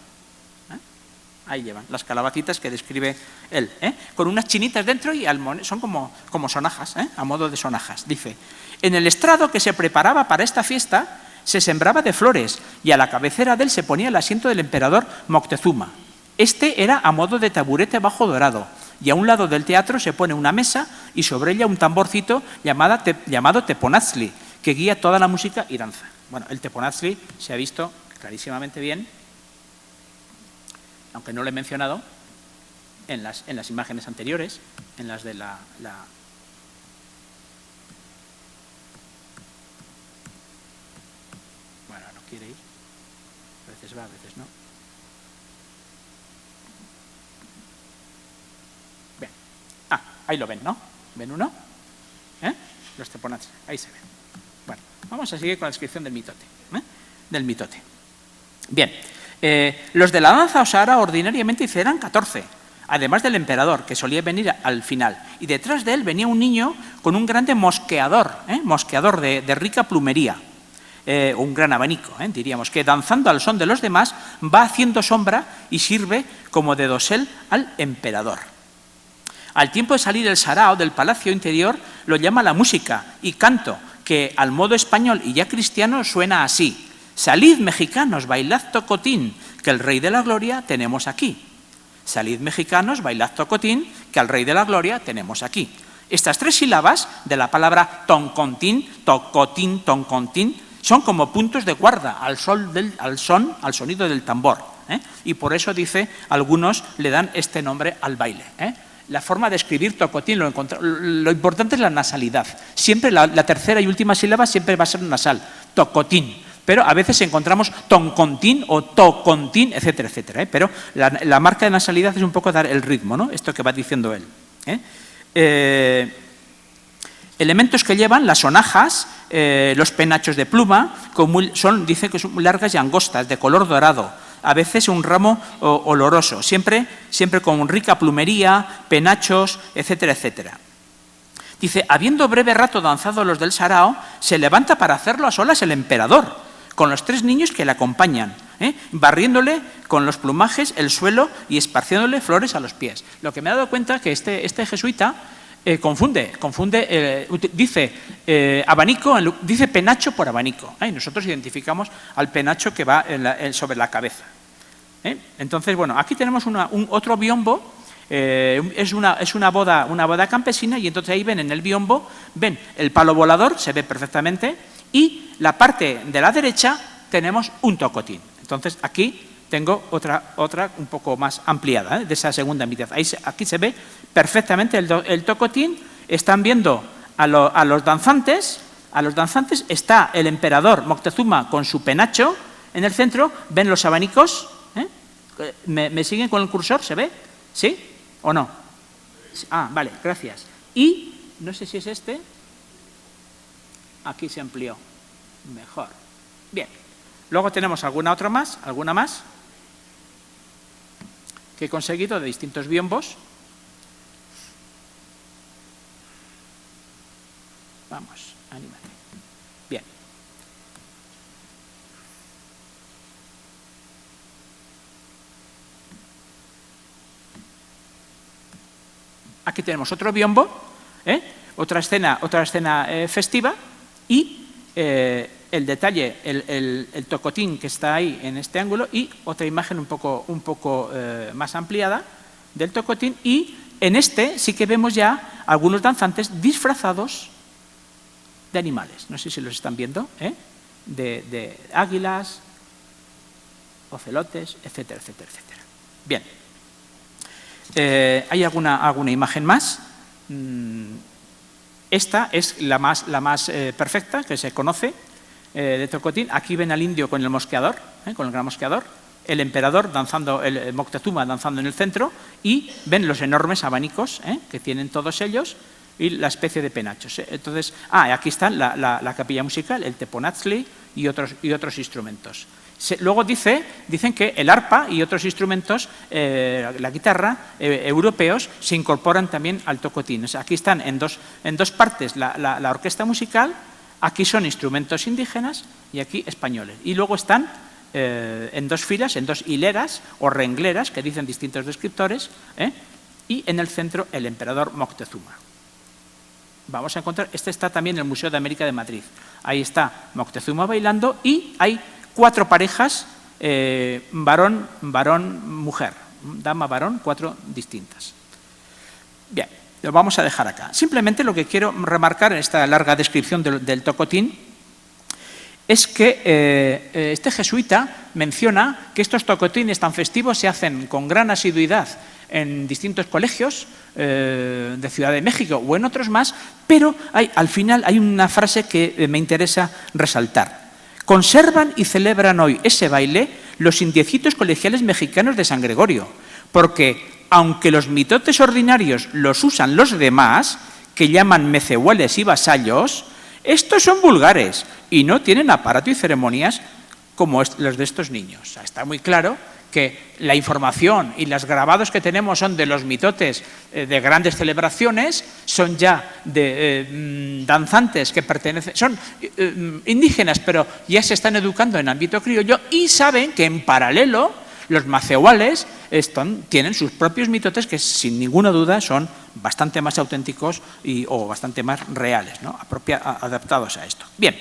Ahí llevan las calabacitas que describe él, con unas chinitas dentro y son como sonajas, a modo de sonajas. Dice, en el estrado que se preparaba para esta fiesta se sembraba de flores y a la cabecera de él se ponía el asiento del emperador Moctezuma. Este era a modo de taburete bajo dorado y a un lado del teatro se pone una mesa y sobre ella un tamborcito llamado teponazli, que guía toda la música y danza. Bueno, el teponazli se ha visto clarísimamente bien, aunque no lo he mencionado, en las imágenes anteriores, en las de la... Bueno, no quiere ir. A veces va, a veces no. Bien. Ah, ahí lo ven, ¿no? ¿Ven uno? Los teponats, ahí se ven. Bueno, vamos a seguir con la descripción del mitote. Del mitote. Bien. Los de la danza osara ordinariamente eran 14, además del emperador, que solía venir al final. Y detrás de él venía un niño con un grande mosqueador, mosqueador de rica plumería, un gran abanico, diríamos, que danzando al son de los demás va haciendo sombra y sirve como de dosel al emperador. Al tiempo de salir el sarao del palacio interior, lo llama la música y canto, que al modo español y ya cristiano suena así: salid, mexicanos, bailad tocotín, que el rey de la gloria tenemos aquí. Salid, mexicanos, bailad tocotín, que al rey de la gloria tenemos aquí. Estas 3 sílabas de la palabra toncontín, tocotín, toncontín, son como puntos de guarda al sonido del tambor. Y por eso, dice, algunos le dan este nombre al baile. La forma de escribir tocotín, lo importante es la nasalidad. Siempre la tercera y última sílaba siempre va a ser nasal, tocotín. Pero a veces encontramos toncontín o tocontín, etcétera, etcétera. Pero la marca de nasalidad es un poco dar el ritmo, ¿no? Esto que va diciendo él. Elementos que llevan las sonajas, los penachos de pluma, dice que son muy largas y angostas, de color dorado. A veces un ramo oloroso, siempre con rica plumería, penachos, etcétera, etcétera. Dice, habiendo breve rato danzado los del sarao, se levanta para hacerlo a solas el emperador, con los 3 niños que le acompañan, barriéndole con los plumajes el suelo y esparciéndole flores a los pies. Lo que me he dado cuenta es que este jesuita confunde, dice abanico, dice penacho por abanico. Y nosotros identificamos al penacho que va sobre la cabeza. Entonces, bueno, aquí tenemos otro biombo. Es una boda campesina, y entonces ahí ven en el biombo, ven el palo volador, se ve perfectamente, y la parte de la derecha tenemos un tocotín. Entonces aquí tengo otra un poco más ampliada, de esa segunda mitad. Aquí se ve perfectamente el tocotín. Están viendo a los danzantes. A los danzantes está el emperador Moctezuma con su penacho en el centro. ¿Ven los abanicos? ¿Me siguen con el cursor? ¿Se ve? ¿Sí o no? Ah, vale, gracias. Y, no sé si es este. Aquí se amplió. Mejor. Bien. Luego tenemos alguna más que he conseguido de distintos biombos. Vamos, anímate. Bien. Aquí tenemos otro biombo, otra escena festiva, y el detalle, el tocotín que está ahí en este ángulo, y otra imagen un poco más ampliada del tocotín. Y en este sí que vemos ya algunos danzantes disfrazados de animales. No sé si los están viendo, de águilas, ocelotes, etcétera, etcétera, etcétera. Bien. ¿Hay alguna imagen más? Esta es la más perfecta que se conoce de tocotín. Aquí ven al indio con el mosqueador, con el gran mosqueador, el emperador danzando, el Moctezuma danzando en el centro, y ven los enormes abanicos que tienen todos ellos, y la especie de penachos. Entonces, aquí está la capilla musical, el teponatzli y otros instrumentos. Luego dicen que el arpa y otros instrumentos, la guitarra, europeos, se incorporan también al tocotín. O sea, aquí están en dos partes la orquesta musical, aquí son instrumentos indígenas y aquí españoles. Y luego están en 2 filas, en 2 hileras o rengleras, que dicen distintos descriptores, y en el centro el emperador Moctezuma. Vamos a encontrar, este está también en el Museo de América de Madrid. Ahí está Moctezuma bailando, y hay 4 parejas, varón, mujer, dama, varón, 4 distintas. Bien, lo vamos a dejar acá. Simplemente lo que quiero remarcar en esta larga descripción del tocotín es que este jesuita menciona que estos tocotines tan festivos se hacen con gran asiduidad en distintos colegios de Ciudad de México o en otros más, pero al final hay una frase que me interesa resaltar. Conservan y celebran hoy ese baile los indiecitos colegiales mexicanos de San Gregorio, porque aunque los mitotes ordinarios los usan los demás, que llaman mecehueles y vasallos, estos son vulgares y no tienen aparato y ceremonias como los de estos niños. O sea, está muy claro que la información y los grabados que tenemos son de los mitotes de grandes celebraciones, son ya de danzantes que pertenecen, son indígenas, pero ya se están educando en ámbito criollo y saben que en paralelo los macehuales tienen sus propios mitotes que sin ninguna duda son bastante más auténticos o bastante más reales, ¿no? Adaptados a esto. Bien.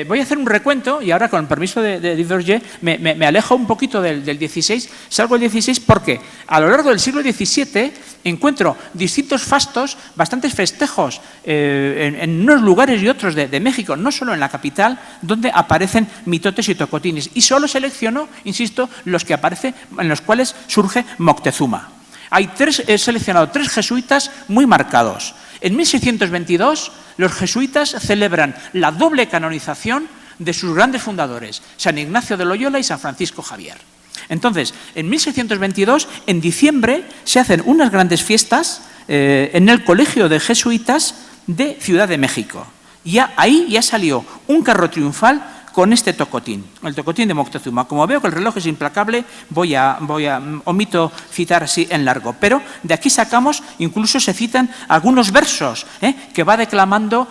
Voy a hacer un recuento y ahora, con el permiso de Diderot, me alejo un poquito del 16, salgo del 16 porque a lo largo del siglo XVII encuentro distintos fastos, bastantes festejos en unos lugares y otros de México, no solo en la capital, donde aparecen mitotes y tocotines. Y solo selecciono, insisto, los que aparecen, en los cuales surge Moctezuma. He seleccionado 3 jesuitas muy marcados. En 1622, los jesuitas celebran la doble canonización de sus grandes fundadores, San Ignacio de Loyola y San Francisco Javier. Entonces, en 1622, en diciembre, se hacen unas grandes fiestas en el Colegio de Jesuitas de Ciudad de México. Ahí ya salió un carro triunfal con este tocotín, el tocotín de Moctezuma. Como veo que el reloj es implacable, omito citar así en largo, pero de aquí sacamos, incluso se citan algunos versos que va declamando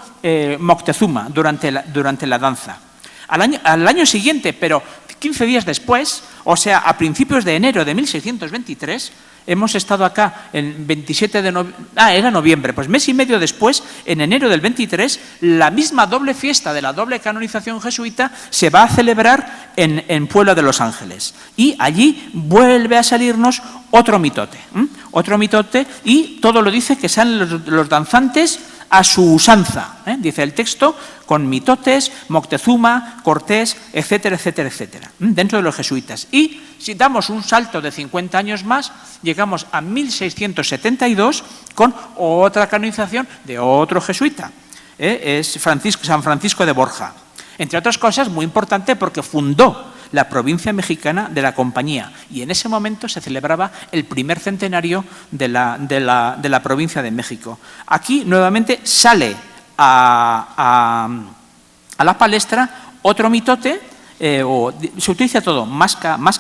Moctezuma durante la danza. Al año siguiente, pero 15 días después, o sea, a principios de enero de 1623, hemos estado acá en 27 de noviembre, era noviembre, pues mes y medio después, en enero del 23, la misma doble fiesta de la doble canonización jesuita se va a celebrar en Puebla de Los Ángeles. Y allí vuelve a salirnos otro mitote, y todo lo dice que salen los danzantes a su usanza, dice el texto, con mitotes, Moctezuma, Cortés, etcétera, etcétera, etcétera, dentro de los jesuitas. Y si damos un salto de 50 años más, llegamos a 1672 con otra canonización de otro jesuita, es San Francisco de Borja. Entre otras cosas, muy importante porque fundó la provincia mexicana de la Compañía y en ese momento se celebraba el primer centenario de la provincia de México. Aquí nuevamente sale a la palestra otro mitote, se utiliza todo, mascarada,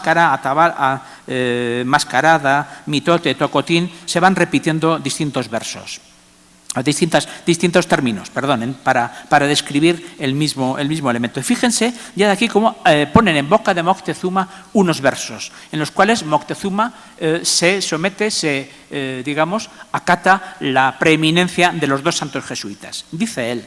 mitote, tocotín, se van repitiendo distintos versos. Distintos términos, perdonen, para describir el mismo elemento. Fíjense ya de aquí cómo ponen en boca de Moctezuma unos versos, en los cuales Moctezuma se somete, acata la preeminencia de los 2 santos jesuitas. Dice él: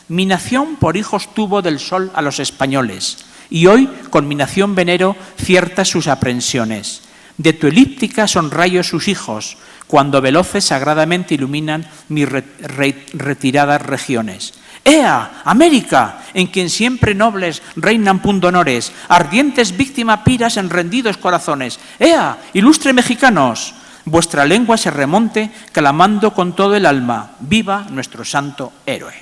mi nación por hijos tuvo del sol a los españoles, y hoy con mi nación venero ciertas sus aprensiones. De tu elíptica son rayos sus hijos, cuando veloces sagradamente iluminan mis retiradas regiones. ¡Ea, América, en quien siempre nobles reinan pundonores, ardientes víctimas piras en rendidos corazones! ¡Ea, ilustre mexicanos! Vuestra lengua se remonte, clamando con todo el alma, ¡viva nuestro santo héroe!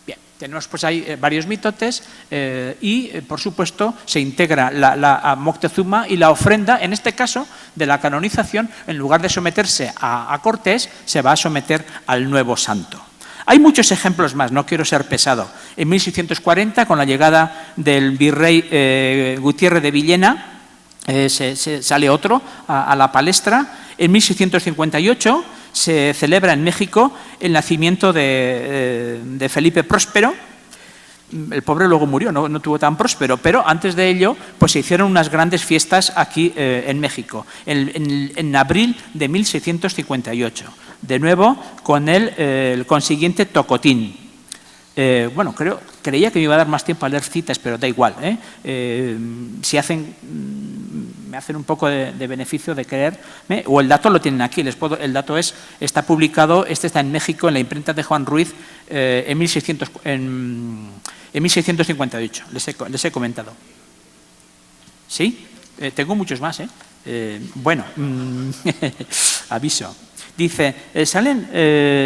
Bien, tenemos pues ahí varios mitotes y, por supuesto, se integra a Moctezuma y la ofrenda, en este caso, de la canonización, en lugar de someterse a Cortés, se va a someter al nuevo santo. Hay muchos ejemplos más, no quiero ser pesado. En 1640, con la llegada del virrey Gutiérrez de Villena, sale otro a la palestra. En 1658 se celebra en México el nacimiento de Felipe Próspero. El pobre luego murió, no tuvo tan próspero, pero antes de ello pues se hicieron unas grandes fiestas aquí en México, en abril de 1658. De nuevo con el consiguiente tocotín. Creía que me iba a dar más tiempo a leer citas, pero da igual. Si hacen me hacen un poco de beneficio de creerme, o el dato lo tienen aquí, el dato está publicado, está en México, en la imprenta de Juan Ruiz, en 1658, les he comentado. ¿Sí? Tengo muchos más, bueno, aviso. Dice, sale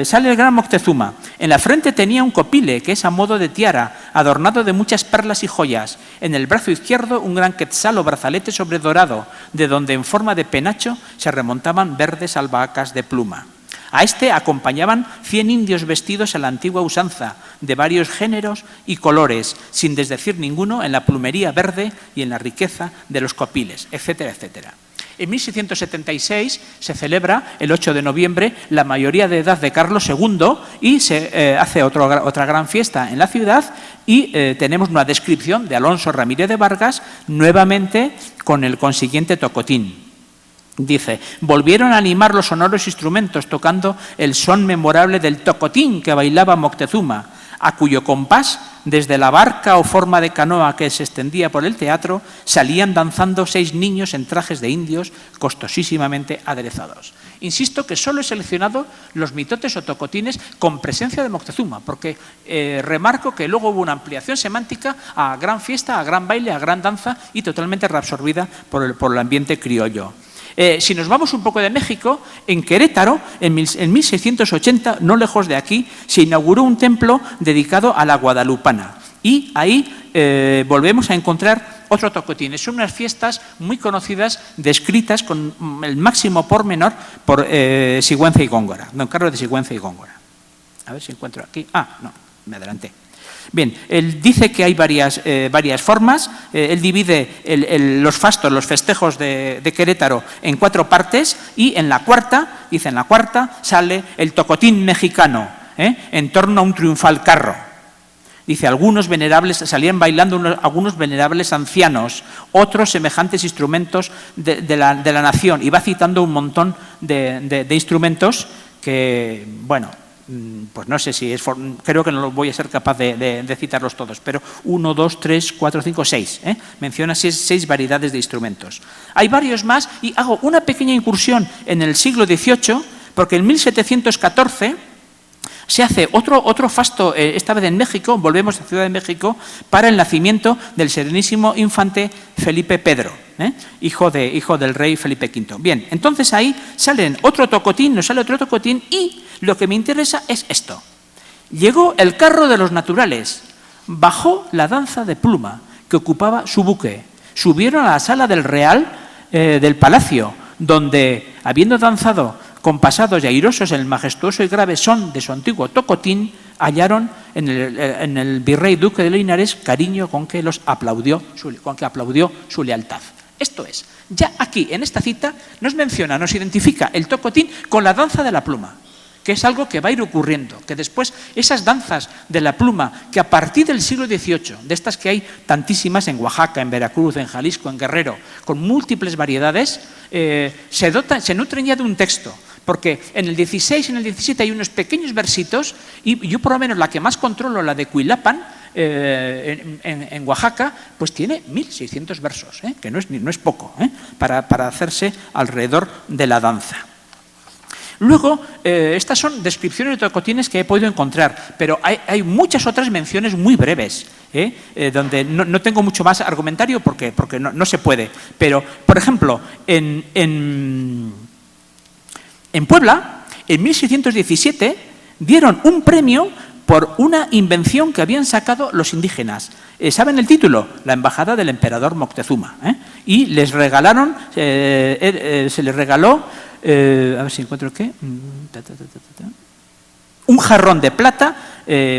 el gran Moctezuma. En la frente tenía un copile, que es a modo de tiara, adornado de muchas perlas y joyas. En el brazo izquierdo un gran quetzal o brazalete sobre dorado, de donde en forma de penacho se remontaban verdes albahacas de pluma. A este acompañaban 100 indios vestidos a la antigua usanza, de varios géneros y colores, sin desdecir ninguno en la plumería verde y en la riqueza de los copiles, etcétera, etcétera. En 1676 se celebra, el 8 de noviembre, la mayoría de edad de Carlos II y se hace otra gran fiesta en la ciudad y tenemos una descripción de Alonso Ramírez de Vargas, nuevamente con el consiguiente tocotín. Dice, volvieron a animar los sonoros instrumentos tocando el son memorable del tocotín que bailaba Moctezuma, a cuyo compás, desde la barca o forma de canoa que se extendía por el teatro, salían danzando 6 niños en trajes de indios costosísimamente aderezados. Insisto que solo he seleccionado los mitotes o tocotines con presencia de Moctezuma, porque remarco que luego hubo una ampliación semántica a gran fiesta, a gran baile, a gran danza y totalmente reabsorbida por el ambiente criollo. Si nos vamos un poco de México, en Querétaro, en 1680, no lejos de aquí, se inauguró un templo dedicado a la guadalupana. Y ahí volvemos a encontrar otro tocotín. Son unas fiestas muy conocidas, descritas con el máximo pormenor por Sigüenza y Góngora, don Carlos de Sigüenza y Góngora. A ver si encuentro aquí. Ah, no, me adelanté. Bien, él dice que hay varias formas, él divide los fastos, los festejos de Querétaro en 4 partes y en la cuarta sale el tocotín mexicano, en torno a un triunfal carro. Dice, algunos venerables, salían bailando algunos venerables ancianos, otros semejantes instrumentos de la nación, y va citando un montón de instrumentos que, bueno, pues no sé si creo que no voy a ser capaz de citarlos todos, pero 1, 2, 3, 4, 5, 6. Menciona 6 variedades de instrumentos. Hay varios más y hago una pequeña incursión en el siglo XVIII, porque en 1714 se hace otro fasto, esta vez en México, volvemos a Ciudad de México, para el nacimiento del serenísimo infante Felipe Pedro, hijo del rey Felipe V. Bien, entonces ahí sale otro tocotín y lo que me interesa es esto. Llegó el carro de los naturales, bajó la danza de pluma que ocupaba su buque, subieron a la sala del Real del Palacio, donde, habiendo danzado compasados y airosos en el majestuoso y grave son de su antiguo tocotín, hallaron en el virrey duque de Linares cariño con que aplaudió su lealtad. Esto es, ya aquí en esta cita nos identifica el tocotín con la danza de la pluma, que es algo que va a ir ocurriendo, que después esas danzas de la pluma, que a partir del siglo XVIII, de estas que hay tantísimas en Oaxaca, en Veracruz, en Jalisco, en Guerrero, con múltiples variedades, se nutren ya de un texto, porque en el 16 y en el 17 hay unos pequeños versitos, y yo por lo menos la que más controlo, la de Cuilapan, en Oaxaca, pues tiene 1600 versos, que no es poco, para hacerse alrededor de la danza. Luego, estas son descripciones de tocotines que he podido encontrar, pero hay muchas otras menciones muy breves, donde no tengo mucho más argumentario porque no se puede. Pero, por ejemplo, en Puebla, en 1617, dieron un premio por una invención que habían sacado los indígenas. ¿Saben el título? La embajada del emperador Moctezuma. Y les regalaron, se les regaló, a ver si encuentro qué, un jarrón de plata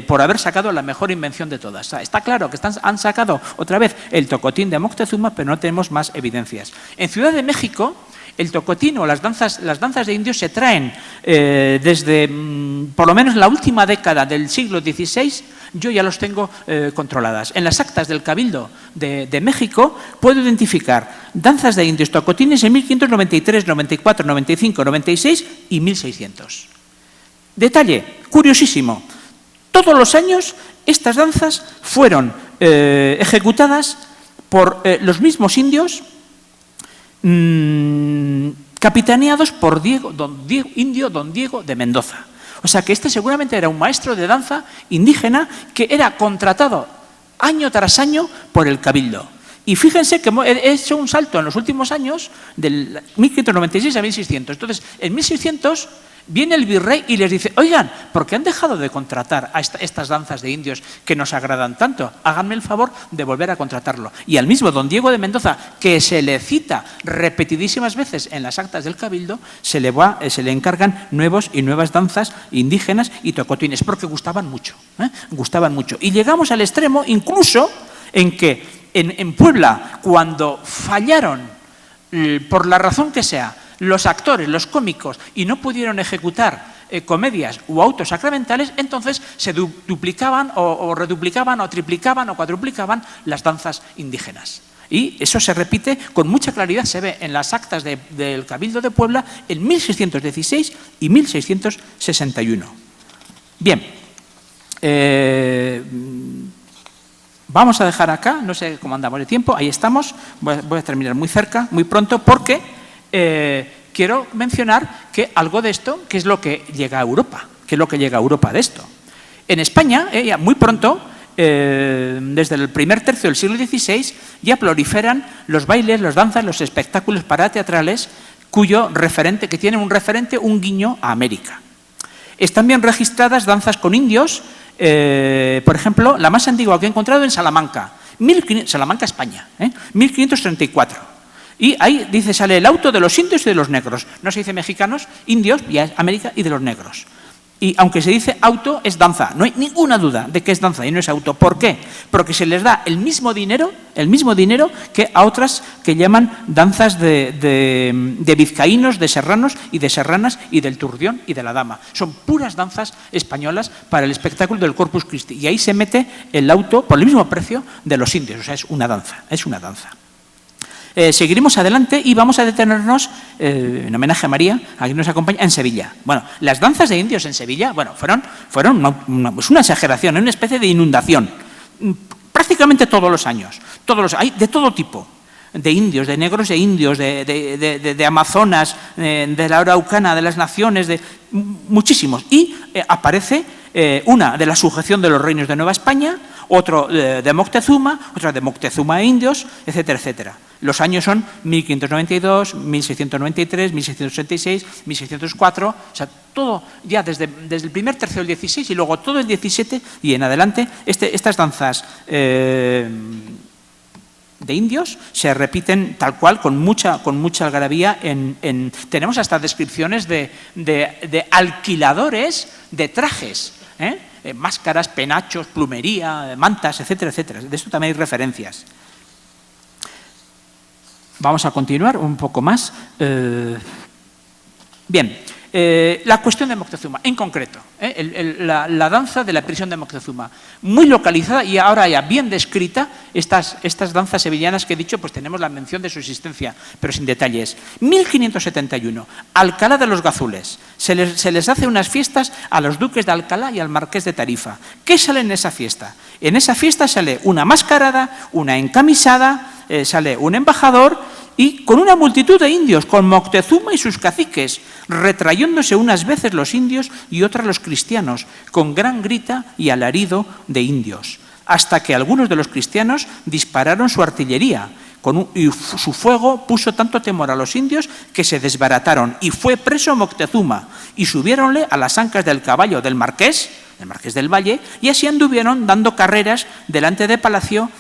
por haber sacado la mejor invención de todas. Está claro que han sacado otra vez el tocotín de Moctezuma, pero no tenemos más evidencias. En Ciudad de México, el tocotín o las danzas de indios se traen desde por lo menos la última década del siglo XVI, yo ya los tengo controladas. En las actas del Cabildo de México puedo identificar danzas de indios tocotines en 1593, 94, 95, 96 y 1600. Detalle curiosísimo, todos los años estas danzas fueron ejecutadas por los mismos indios capitaneados por don Diego de Mendoza. O sea que este seguramente era un maestro de danza indígena que era contratado año tras año por el Cabildo. Y fíjense que he hecho un salto en los últimos años, del 1596 a 1600. Entonces, en 1600 viene el virrey y les dice, oigan, ¿por qué han dejado de contratar a estas danzas de indios que nos agradan tanto? Háganme el favor de volver a contratarlo. Y al mismo don Diego de Mendoza, que se le cita repetidísimas veces en las actas del Cabildo, se le encargan nuevos y nuevas danzas indígenas y tocotines, porque gustaban mucho, gustaban mucho. Y llegamos al extremo incluso en que en Puebla, cuando fallaron, por la razón que sea, los actores, los cómicos, y no pudieron ejecutar comedias u autos sacramentales, entonces se duplicaban o reduplicaban o triplicaban o cuadruplicaban las danzas indígenas. Y eso se repite con mucha claridad, se ve en las actas del Cabildo de Puebla en 1616 y 1661. Bien, vamos a dejar acá, no sé cómo andamos de tiempo, ahí estamos, voy a terminar muy cerca, muy pronto, porque quiero mencionar que algo de esto, que es lo que llega a Europa, que es lo que llega a Europa de esto. En España, ya muy pronto, desde el primer tercio del siglo XVI, ya proliferan los bailes, las danzas, los espectáculos parateatrales, cuyo referente, que tienen un referente, un guiño a América. Están bien registradas danzas con indios, por ejemplo, la más antigua que he encontrado en Salamanca, Salamanca, España, 1534. Y ahí dice, sale el auto de los indios y de los negros. No se dice mexicanos, indios, ya es América, y de los negros. Y aunque se dice auto, es danza. No hay ninguna duda de que es danza y no es auto. ¿Por qué? Porque se les da el mismo dinero que a otras que llaman danzas de vizcaínos, de serranos y de serranas y del turdión y de la dama. Son puras danzas españolas para el espectáculo del Corpus Christi. Y ahí se mete el auto por el mismo precio de los indios. O sea, es una danza, es una danza. Seguiremos adelante y vamos a detenernos, en homenaje a María, a quien nos acompaña, en Sevilla. Bueno, las danzas de indios en Sevilla, bueno, fueron una exageración, una especie de inundación, prácticamente todos los años. Hay de todo tipo, de indios, de negros e indios, de amazonas, de la Araucana, de las naciones, de muchísimos. Y aparece una de la sujeción de los reinos de Nueva España, otro de Moctezuma, otra de Moctezuma e indios, etcétera, etcétera. Los años son 1592, 1693, 1666, 1604, o sea, todo ya desde el primer tercio del XVI y luego todo el XVII y en adelante, estas danzas de indios se repiten tal cual, con mucha algarabía. Tenemos hasta descripciones de alquiladores de trajes, máscaras, penachos, plumería, mantas, etcétera, etcétera. De esto también hay referencias. Vamos a continuar un poco más. Bien, la cuestión de Moctezuma, en concreto, la danza de la prisión de Moctezuma, muy localizada y ahora ya bien descrita, estas danzas sevillanas que he dicho, pues tenemos la mención de su existencia, pero sin detalles. 1571, Alcalá de los Gazules, se les hace unas fiestas a los duques de Alcalá y al marqués de Tarifa. ¿Qué sale en esa fiesta? En esa fiesta sale una mascarada, una encamisada, sale un embajador y con una multitud de indios, con Moctezuma y sus caciques, retrayéndose unas veces los indios y otras los cristianos, con gran grita y alarido de indios, hasta que algunos de los cristianos dispararon su artillería, y su fuego puso tanto temor a los indios que se desbarataron, y fue preso Moctezuma, y subiéronle a las ancas del caballo del marqués del Valle, y así anduvieron dando carreras delante de palacio,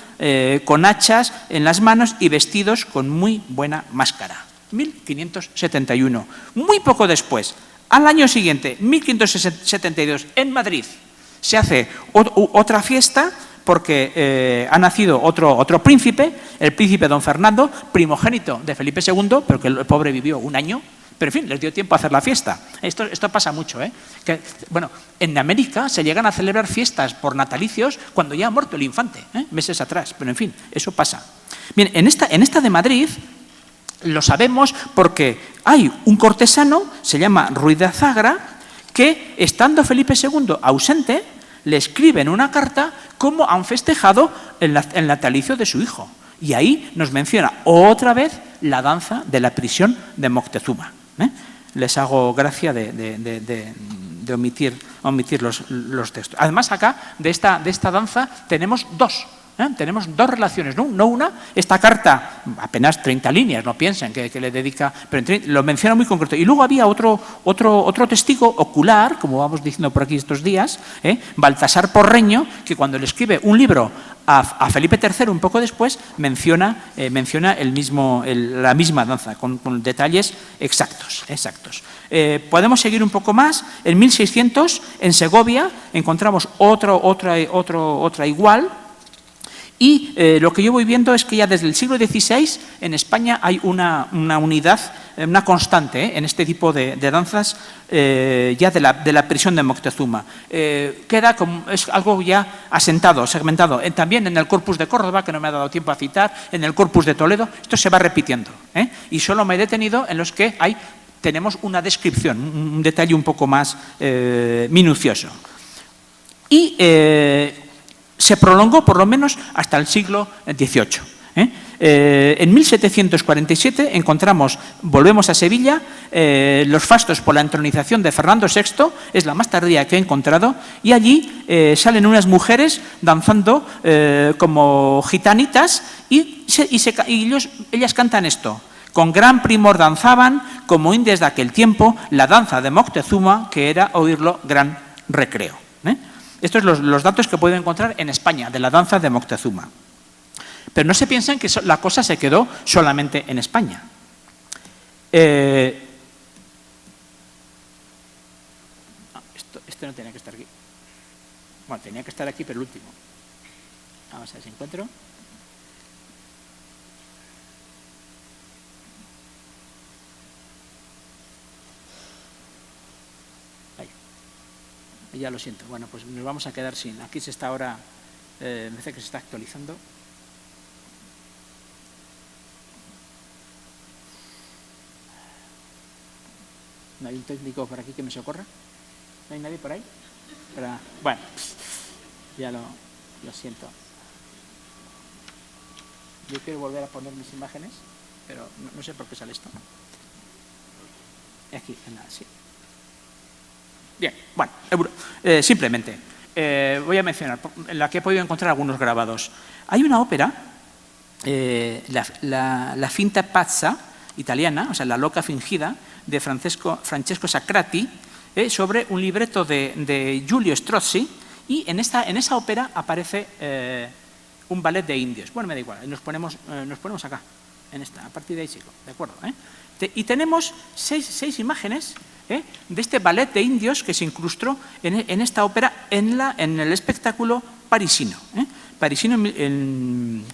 con hachas en las manos y vestidos con muy buena máscara. 1571. Muy poco después, al año siguiente, 1572, en Madrid, se hace otra fiesta porque ha nacido otro príncipe, el príncipe don Fernando, primogénito de Felipe II, pero que el pobre vivió un año. Pero, en fin, les dio tiempo a hacer la fiesta. Esto pasa mucho, que, bueno, en América se llegan a celebrar fiestas por natalicios cuando ya ha muerto el infante, meses atrás. Pero, en fin, eso pasa. Bien, en esta de Madrid lo sabemos porque hay un cortesano, se llama Ruiz de Azagra, que, estando Felipe II ausente, le escribe en una carta cómo han festejado el natalicio de su hijo. Y ahí nos menciona otra vez la danza de la prisión de Moctezuma. Les hago gracia de omitir los textos. Además, acá, de esta danza, tenemos dos. Tenemos dos relaciones, no una. Esta carta, apenas 30 líneas, no piensen que le dedica, pero lo menciona muy concreto. Y luego había otro testigo ocular, como vamos diciendo por aquí estos días, Baltasar Porreño, que cuando le escribe un libro a Felipe III, un poco después, menciona la misma danza, con detalles exactos. Podemos seguir un poco más. En 1600, en Segovia, encontramos otra igual. Y lo que yo voy viendo es que ya desde el siglo XVI en España hay una unidad, una constante en este tipo de danzas ya de la prisión de Moctezuma. Es algo ya asentado, segmentado. También en el Corpus de Córdoba, que no me ha dado tiempo a citar, en el Corpus de Toledo, esto se va repitiendo. Y solo me he detenido en los que tenemos una descripción, un detalle un poco más minucioso. Y se prolongó por lo menos hasta el siglo XVIII. En 1747 volvemos a Sevilla, los fastos por la entronización de Fernando VI, es la más tardía que he encontrado, y allí salen unas mujeres danzando como gitanitas y ellas cantan esto: con gran primor danzaban, como indias de aquel tiempo, la danza de Moctezuma, que era oírlo gran recreo. Estos son los datos que pueden encontrar en España de la danza de Moctezuma. Pero no se piensen que la cosa se quedó solamente en España. Este no tenía que estar aquí. Bueno, tenía que estar aquí, pero el último. Vamos a ver si encuentro. Ya lo siento. Bueno, pues nos vamos a quedar sin. Aquí se está ahora, me parece que se está actualizando. ¿No hay un técnico por aquí que me socorra? ¿No hay nadie por ahí? Bueno, ya lo siento. Yo quiero volver a poner mis imágenes, pero no sé por qué sale esto. Aquí, sí. Bien, bueno, simplemente voy a mencionar en la que he podido encontrar algunos grabados. Hay una ópera, la Finta Pazza italiana, o sea, la loca fingida, de Francesco Sacrati, sobre un libreto de Giulio Strozzi, y en esa ópera aparece un ballet de indios. Bueno, me da igual, nos ponemos acá, a partir de ahí sigo, ¿de acuerdo? Y tenemos seis imágenes de este ballet de indios que se incrustó en esta ópera en el espectáculo parisino. Parisino en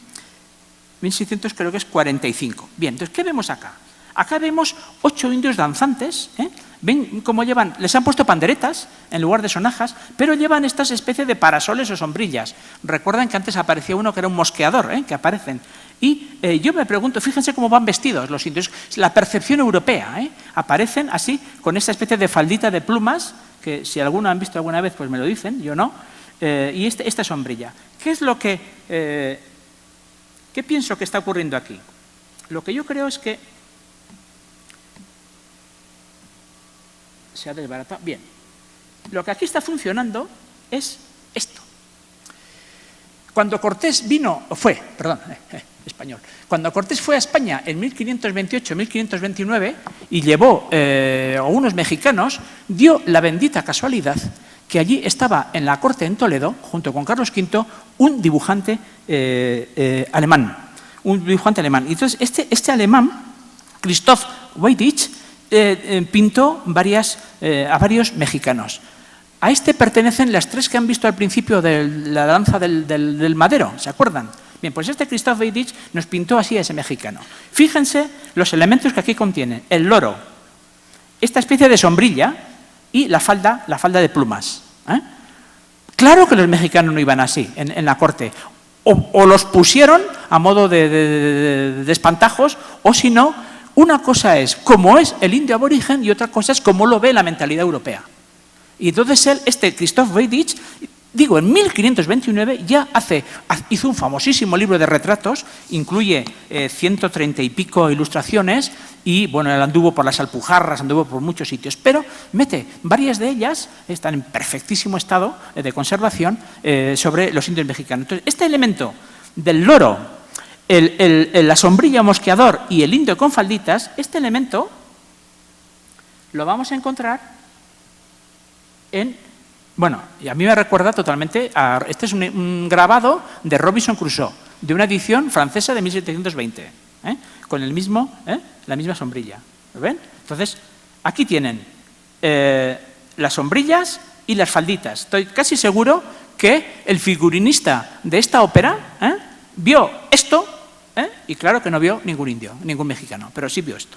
1645. Bien, entonces, ¿qué vemos acá? Acá vemos 8 indios danzantes. Ven cómo les han puesto panderetas en lugar de sonajas, pero llevan estas especies de parasoles o sombrillas. Recuerdan que antes aparecía uno que era un mosqueador, que aparecen. Y yo me pregunto, fíjense cómo van vestidos los indios, la percepción europea, aparecen así, con esta especie de faldita de plumas, que si alguno han visto alguna vez, pues me lo dicen, yo no, y esta sombrilla. ¿Qué es lo que, qué pienso que está ocurriendo aquí? Lo que yo creo es que se ha desbaratado. Bien, lo que aquí está funcionando es esto. Cuando Cortés Cuando Cortés fue a España en 1528-1529 y llevó a unos mexicanos, dio la bendita casualidad que allí estaba en la corte en Toledo, junto con Carlos V, un dibujante alemán. Y entonces este alemán, Christoph Weidich, pintó a varios mexicanos. A este pertenecen las 3 que han visto al principio de la danza del madero, ¿se acuerdan? Bien, pues este Christoph Weidich nos pintó así a ese mexicano. Fíjense los elementos que aquí contienen: el loro, esta especie de sombrilla y la falda de plumas. Claro que los mexicanos no iban así en la corte. O los pusieron a modo de espantajos, o si no, una cosa es cómo es el indio aborigen y otra cosa es cómo lo ve la mentalidad europea. Y entonces Christoph Weidich Digo, en 1529 ya hizo un famosísimo libro de retratos, incluye 130 y pico ilustraciones y, bueno, él anduvo por las Alpujarras, anduvo por muchos sitios, pero mete varias de ellas, están en perfectísimo estado de conservación, sobre los indios mexicanos. Entonces, este elemento del loro, la sombrilla mosqueador y el indio con falditas, este elemento lo vamos a encontrar en... Bueno, y a mí me recuerda totalmente a... Este es un grabado de Robinson Crusoe, de una edición francesa de 1720, con la misma sombrilla. ¿Lo ven? Entonces, aquí tienen las sombrillas y las falditas. Estoy casi seguro que el figurinista de esta ópera vio esto, y claro que no vio ningún indio, ningún mexicano, pero sí vio esto.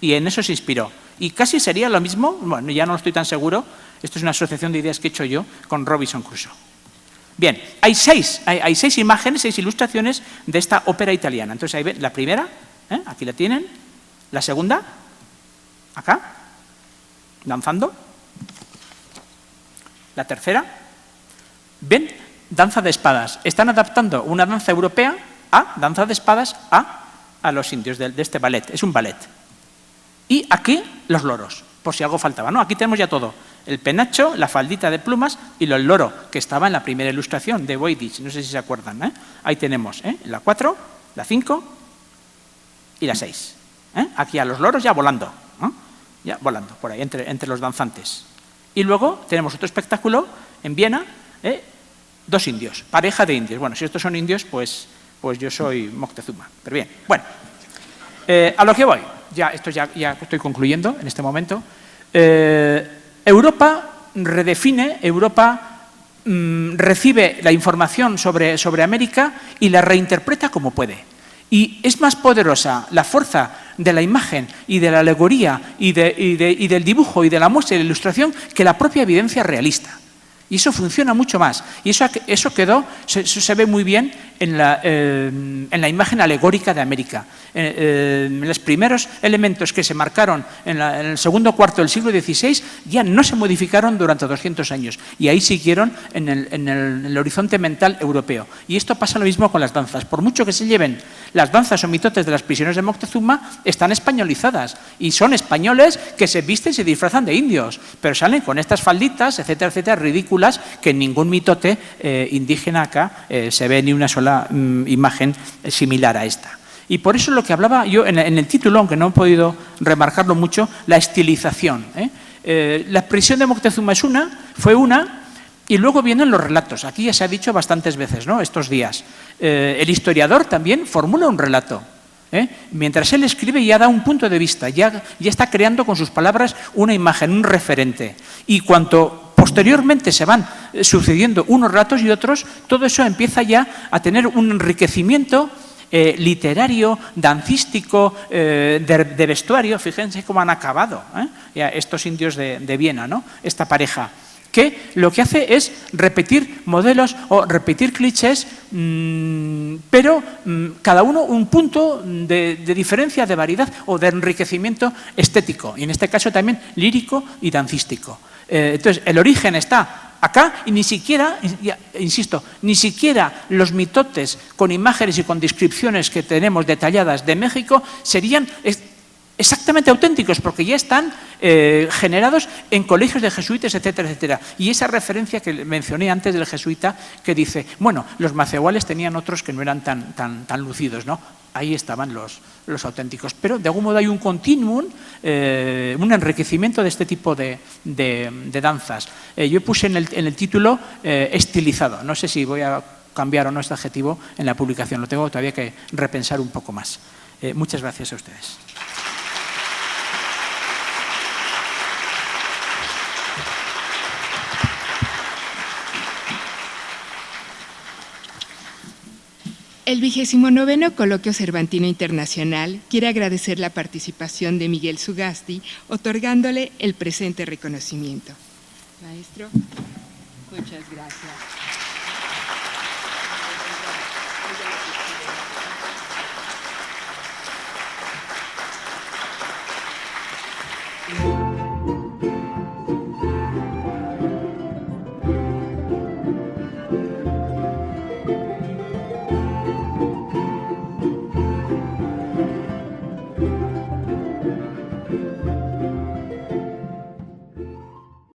Y en eso se inspiró. Y casi sería lo mismo, bueno, ya no estoy tan seguro, esto es una asociación de ideas que he hecho yo con Robinson Crusoe. Bien, hay seis imágenes, 6 ilustraciones de esta ópera italiana. Entonces, ahí ven, la primera, aquí la tienen, la segunda, acá, danzando, la tercera, ven, danza de espadas. Están adaptando una danza europea danza de espadas a los indios de este ballet, es un ballet. Y aquí los loros, por si algo faltaba, ¿no? Aquí tenemos ya todo, el penacho, la faldita de plumas y el loro, que estaba en la primera ilustración de Voynich, no sé si se acuerdan, Ahí tenemos la 4, la 5 y la 6. Aquí a los loros ya volando, ya volando por ahí, entre los danzantes. Y luego tenemos otro espectáculo en Viena, 2 indios, pareja de indios. Bueno, si estos son indios, pues yo soy Moctezuma, pero bien. Bueno, a lo que voy. Ya estoy concluyendo en este momento. Europa redefine, Europa recibe la información sobre América y la reinterpreta como puede. Y es más poderosa la fuerza de la imagen y de la alegoría y del dibujo y de la muestra y de la ilustración que la propia evidencia realista. Y eso funciona mucho más. Y eso quedó, se ve muy bien en la imagen alegórica de América. Los primeros elementos que se marcaron en el segundo cuarto del siglo XVI ya no se modificaron durante 200 años. Y ahí siguieron en el horizonte mental europeo. Y esto pasa lo mismo con las danzas. Por mucho que se lleven las danzas o mitotes de las prisioneras de Moctezuma, están españolizadas. Y son españoles que se visten y se disfrazan de indios. Pero salen con estas falditas, etcétera, etcétera, ridículas, que en ningún mitote indígena acá se ve ni una sola imagen similar a esta. Y por eso lo que hablaba yo en el título, aunque no he podido remarcarlo mucho, la estilización. La prisión de Moctezuma fue una, y luego vienen los relatos. Aquí ya se ha dicho bastantes veces, ¿no?, estos días. El historiador también formula un relato. Mientras él escribe ya da un punto de vista, ya está creando con sus palabras una imagen, un referente. Y cuanto posteriormente se van sucediendo unos relatos y otros, todo eso empieza ya a tener un enriquecimiento literario, dancístico, de vestuario. Fíjense cómo han acabado ya estos indios de Viena, ¿no?, esta pareja, que lo que hace es repetir modelos o repetir clichés, pero cada uno un punto de diferencia, de variedad o de enriquecimiento estético, y en este caso también lírico y dancístico. Entonces, el origen está acá y ni siquiera, insisto, ni siquiera los mitotes con imágenes y con descripciones que tenemos detalladas de México serían exactamente auténticos, porque ya están generados en colegios de jesuitas, etcétera, etcétera. Y esa referencia que mencioné antes del jesuita que dice, bueno, los macehuales tenían otros que no eran tan lucidos, ¿no? Ahí estaban los auténticos. Pero de algún modo hay un continuum, un enriquecimiento de este tipo de danzas. Yo puse en el título estilizado. No sé si voy a cambiar o no este adjetivo en la publicación. Lo tengo todavía que repensar un poco más. Muchas gracias a ustedes. El 29º Coloquio Cervantino Internacional quiere agradecer la participación de Miguel Sugasti, otorgándole el presente reconocimiento. Maestro, muchas gracias.